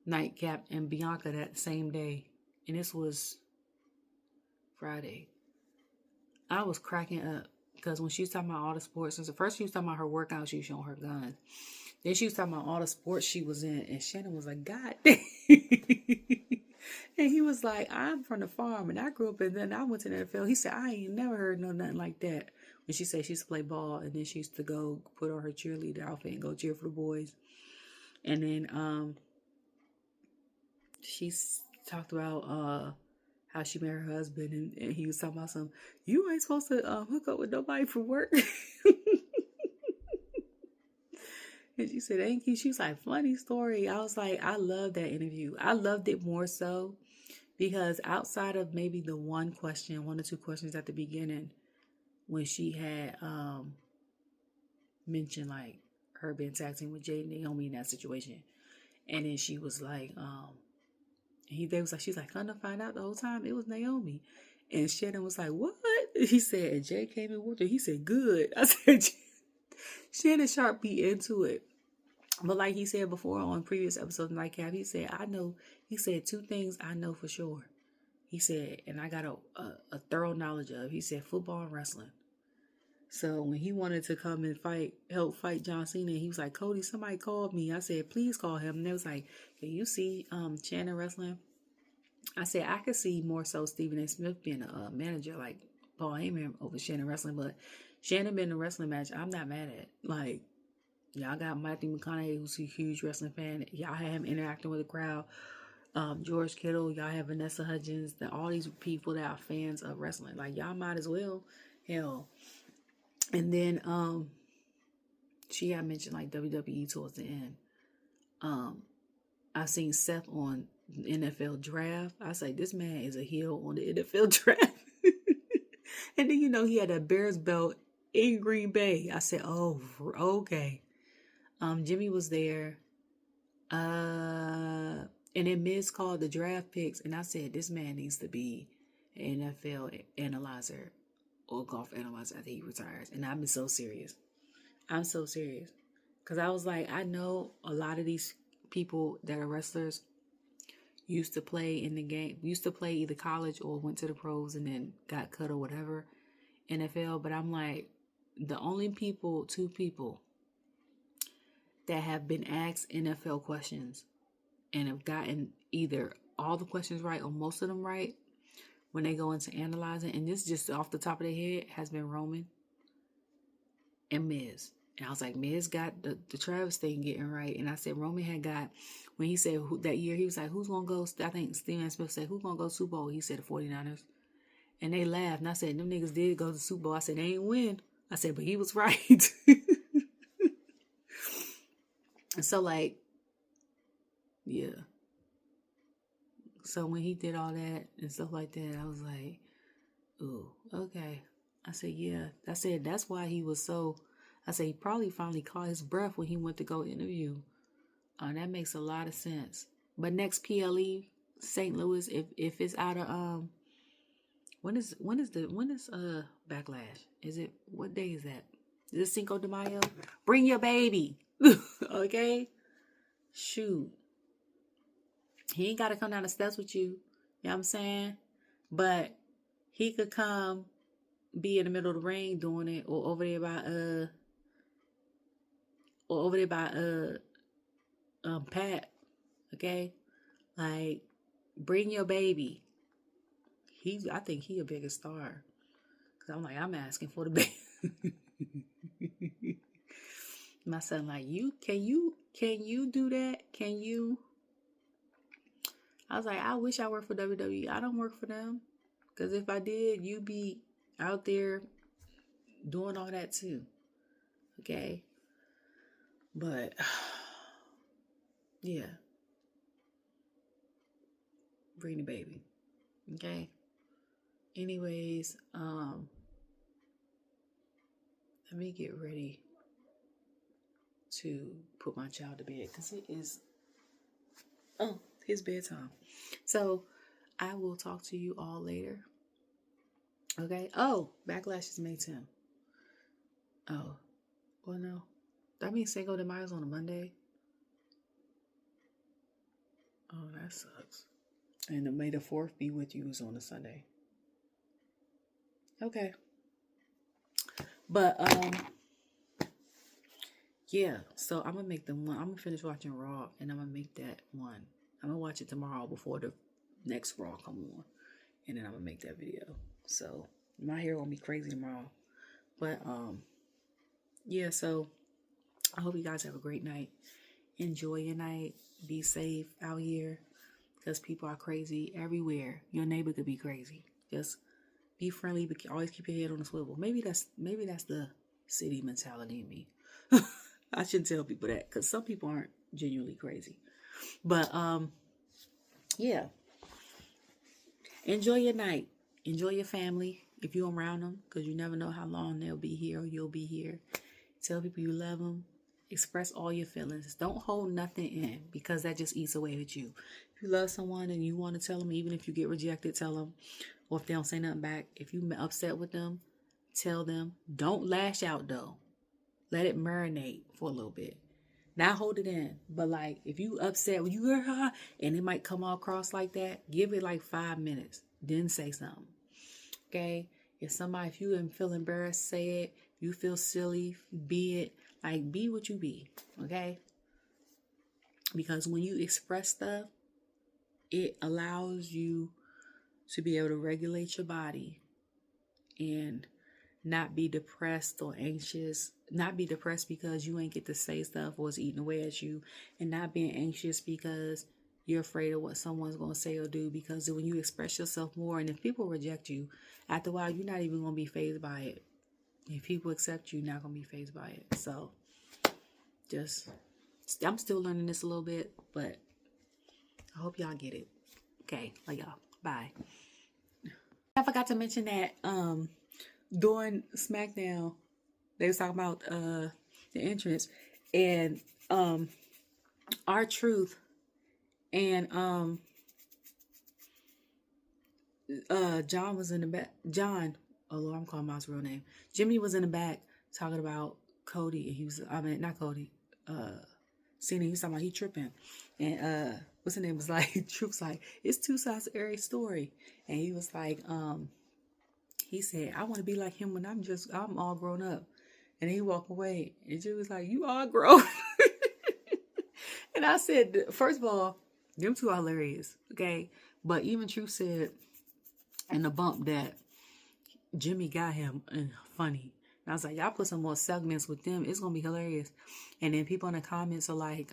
Nightcap and Bianca that same day, and this was Friday. I was cracking up because when she was talking about all the sports, since the first she was talking about her workout, she was showing her guns. Then she was talking about all the sports she was in, and Shannon was like, God damn. And he was like, I'm from the farm and I grew up and then I went to the NFL. He said, I ain't never heard nothing like that. When she said she used to play ball and then she used to go put on her cheerleader outfit and go cheer for the boys. And then she talked about how she met her husband and he was talking about you ain't supposed to hook up with nobody for work. And she said, thank you. She was like, funny story. I was like, I love that interview. I loved it more so because outside of maybe the one or two questions at the beginning, when she had mentioned like her being tag team with Jade and Naomi in that situation. And then she was like, she's like, come to find out the whole time it was Naomi. And Shannon was like, what? He said, and Jade came in with her. He said, good. I said, Shannon Sharp be into it. But like he said before on previous episodes of Nightcap, he said two things I know for sure. He said, and I got a thorough knowledge of, he said football and wrestling. So when he wanted to come and help fight John Cena, he was like, Cody, somebody called me. I said, please call him. And they was like, can you see Shannon wrestling? I said, I could see more so Stephen A. Smith being a manager like Paul Heyman over Shannon wrestling, but Shannon being in a wrestling match, I'm not mad at. Like, y'all got Matthew McConaughey, who's a huge wrestling fan. Y'all have him interacting with the crowd. George Kittle, y'all have Vanessa Hudgens. All these people that are fans of wrestling. Like, y'all might as well. Hell. And then she had mentioned like WWE towards the end. I seen Seth on the NFL draft. I say, this man is a heel on the NFL draft. And then, he had a Bears belt in Green Bay. I said, oh, okay. Jimmy was there. And then Miz called the draft picks. And I said, this man needs to be an NFL analyzer or golf analyzer after he retires. And I'm so serious. I'm so serious. Because I was like, I know a lot of these people that are wrestlers used to play in the game, used to play either college or went to the pros and then got cut or whatever, NFL. But I'm like, the only two people that have been asked NFL questions and have gotten either all the questions right or most of them right when they go into analyzing, and this just off the top of their head, has been Roman and Miz. And I was like, Miz got the Travis thing getting right. And I said, Roman had got, when he said that year, he was like, who's going to go? I think Stephen Smith said, who's going to go Super Bowl? He said the 49ers. And they laughed. And I said, them niggas did go to Super Bowl. I said, they ain't win. I said, but he was right. And so, like, yeah. So when he did all that and stuff like that, I was like, ooh, okay. I said, yeah. I said, that's why he was so... I said, he probably finally caught his breath when he went to go interview. That makes a lot of sense. But next PLE, St. Louis, if it's out of when is Backlash? Is it, what day is that? Is it Cinco de Mayo? Bring your baby. Okay? Shoot. He ain't gotta come down the steps with you. You know what I'm saying? But he could come be in the middle of the ring doing it, or over there by Pat, okay? Like, bring your baby. I think he a bigger star. Cause I'm like, I'm asking for the baby. My son like, can you do that? Can you? I was like, I wish I worked for WWE. I don't work for them. Cause if I did, you'd be out there doing all that too. Okay? But, yeah. Bring the baby. Okay? Anyways, let me get ready to put my child to bed because it is his bedtime. So, I will talk to you all later. Okay? Oh, Backlash is May 10th. Oh, well, no. That means Cinco de Mayo's on a Monday. Oh, that sucks. And the May the 4th be with you is on a Sunday. Okay. But, yeah. So I'm gonna make the one. I'm gonna finish watching Raw, and I'm gonna make that one. I'm gonna watch it tomorrow before the next Raw come on. And then I'm gonna make that video. So my hair gonna be crazy tomorrow. But yeah, so I hope you guys have a great night. Enjoy your night. Be safe out here. Because people are crazy everywhere. Your neighbor could be crazy. Just be friendly, but always keep your head on a swivel. Maybe that's the city mentality in me. I shouldn't tell people that because some people aren't genuinely crazy. But yeah. Enjoy your night. Enjoy your family if you're around them, because you never know how long they'll be here or you'll be here. Tell people you love them. Express all your feelings. Don't hold nothing in, because that just eats away at you. If you love someone and you want to tell them, even if you get rejected, tell them. Or if they don't say nothing back, if you're upset with them, tell them. Don't lash out though. Let it marinate for a little bit. Not hold it in. But like, if you upset when you hear and it might come all across like that, give it like 5 minutes. Then say something. Okay? If you feel embarrassed, say it. If you feel silly, be it. Like, be what you be. Okay? Because when you express stuff, it allows you to be able to regulate your body and not be depressed or anxious. Not be depressed because you ain't get to say stuff or it's eating away at you. And not being anxious because you're afraid of what someone's going to say or do. Because when you express yourself more, and if people reject you, after a while, you're not even going to be fazed by it. If people accept you, you're not going to be fazed by it. So, I'm still learning this a little bit, but I hope y'all get it. Okay, love y'all. Bye. I forgot to mention that during Smackdown, they was talking about the entrance, and R-Truth and John was in the back. Oh Lord, I'm calling my real name. Jimmy was in the back talking about Cody, and not Cody. Cena, he was talking about he tripping, and what's his name was like, Truth's like, it's two sides of every story, and he was like, he said, I want to be like him when I'm all grown up, and he walked away, and Jimmy was like, you all grown, and I said, first of all, them two are hilarious, okay, but even Truth said in the bump that Jimmy got him and funny. And I was like, y'all put some more segments with them. It's going to be hilarious. And then people in the comments are like,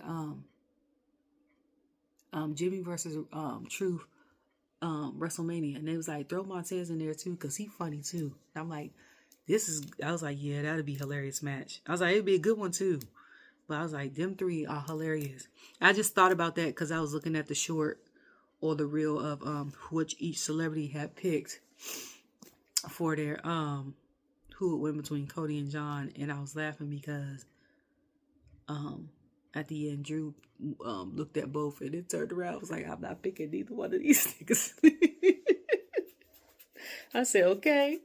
Jimmy versus Truth WrestleMania. And they was like, throw Montez in there too, because he funny too. And I'm like, I was like, yeah, that'd be a hilarious match. I was like, it'd be a good one too. But I was like, them three are hilarious. I just thought about that because I was looking at the short or the reel of which each celebrity had picked for their who it went between Cody and John, and I was laughing because at the end Drew looked at both and then turned around. I was like, I'm not picking neither one of these niggas. I said, okay.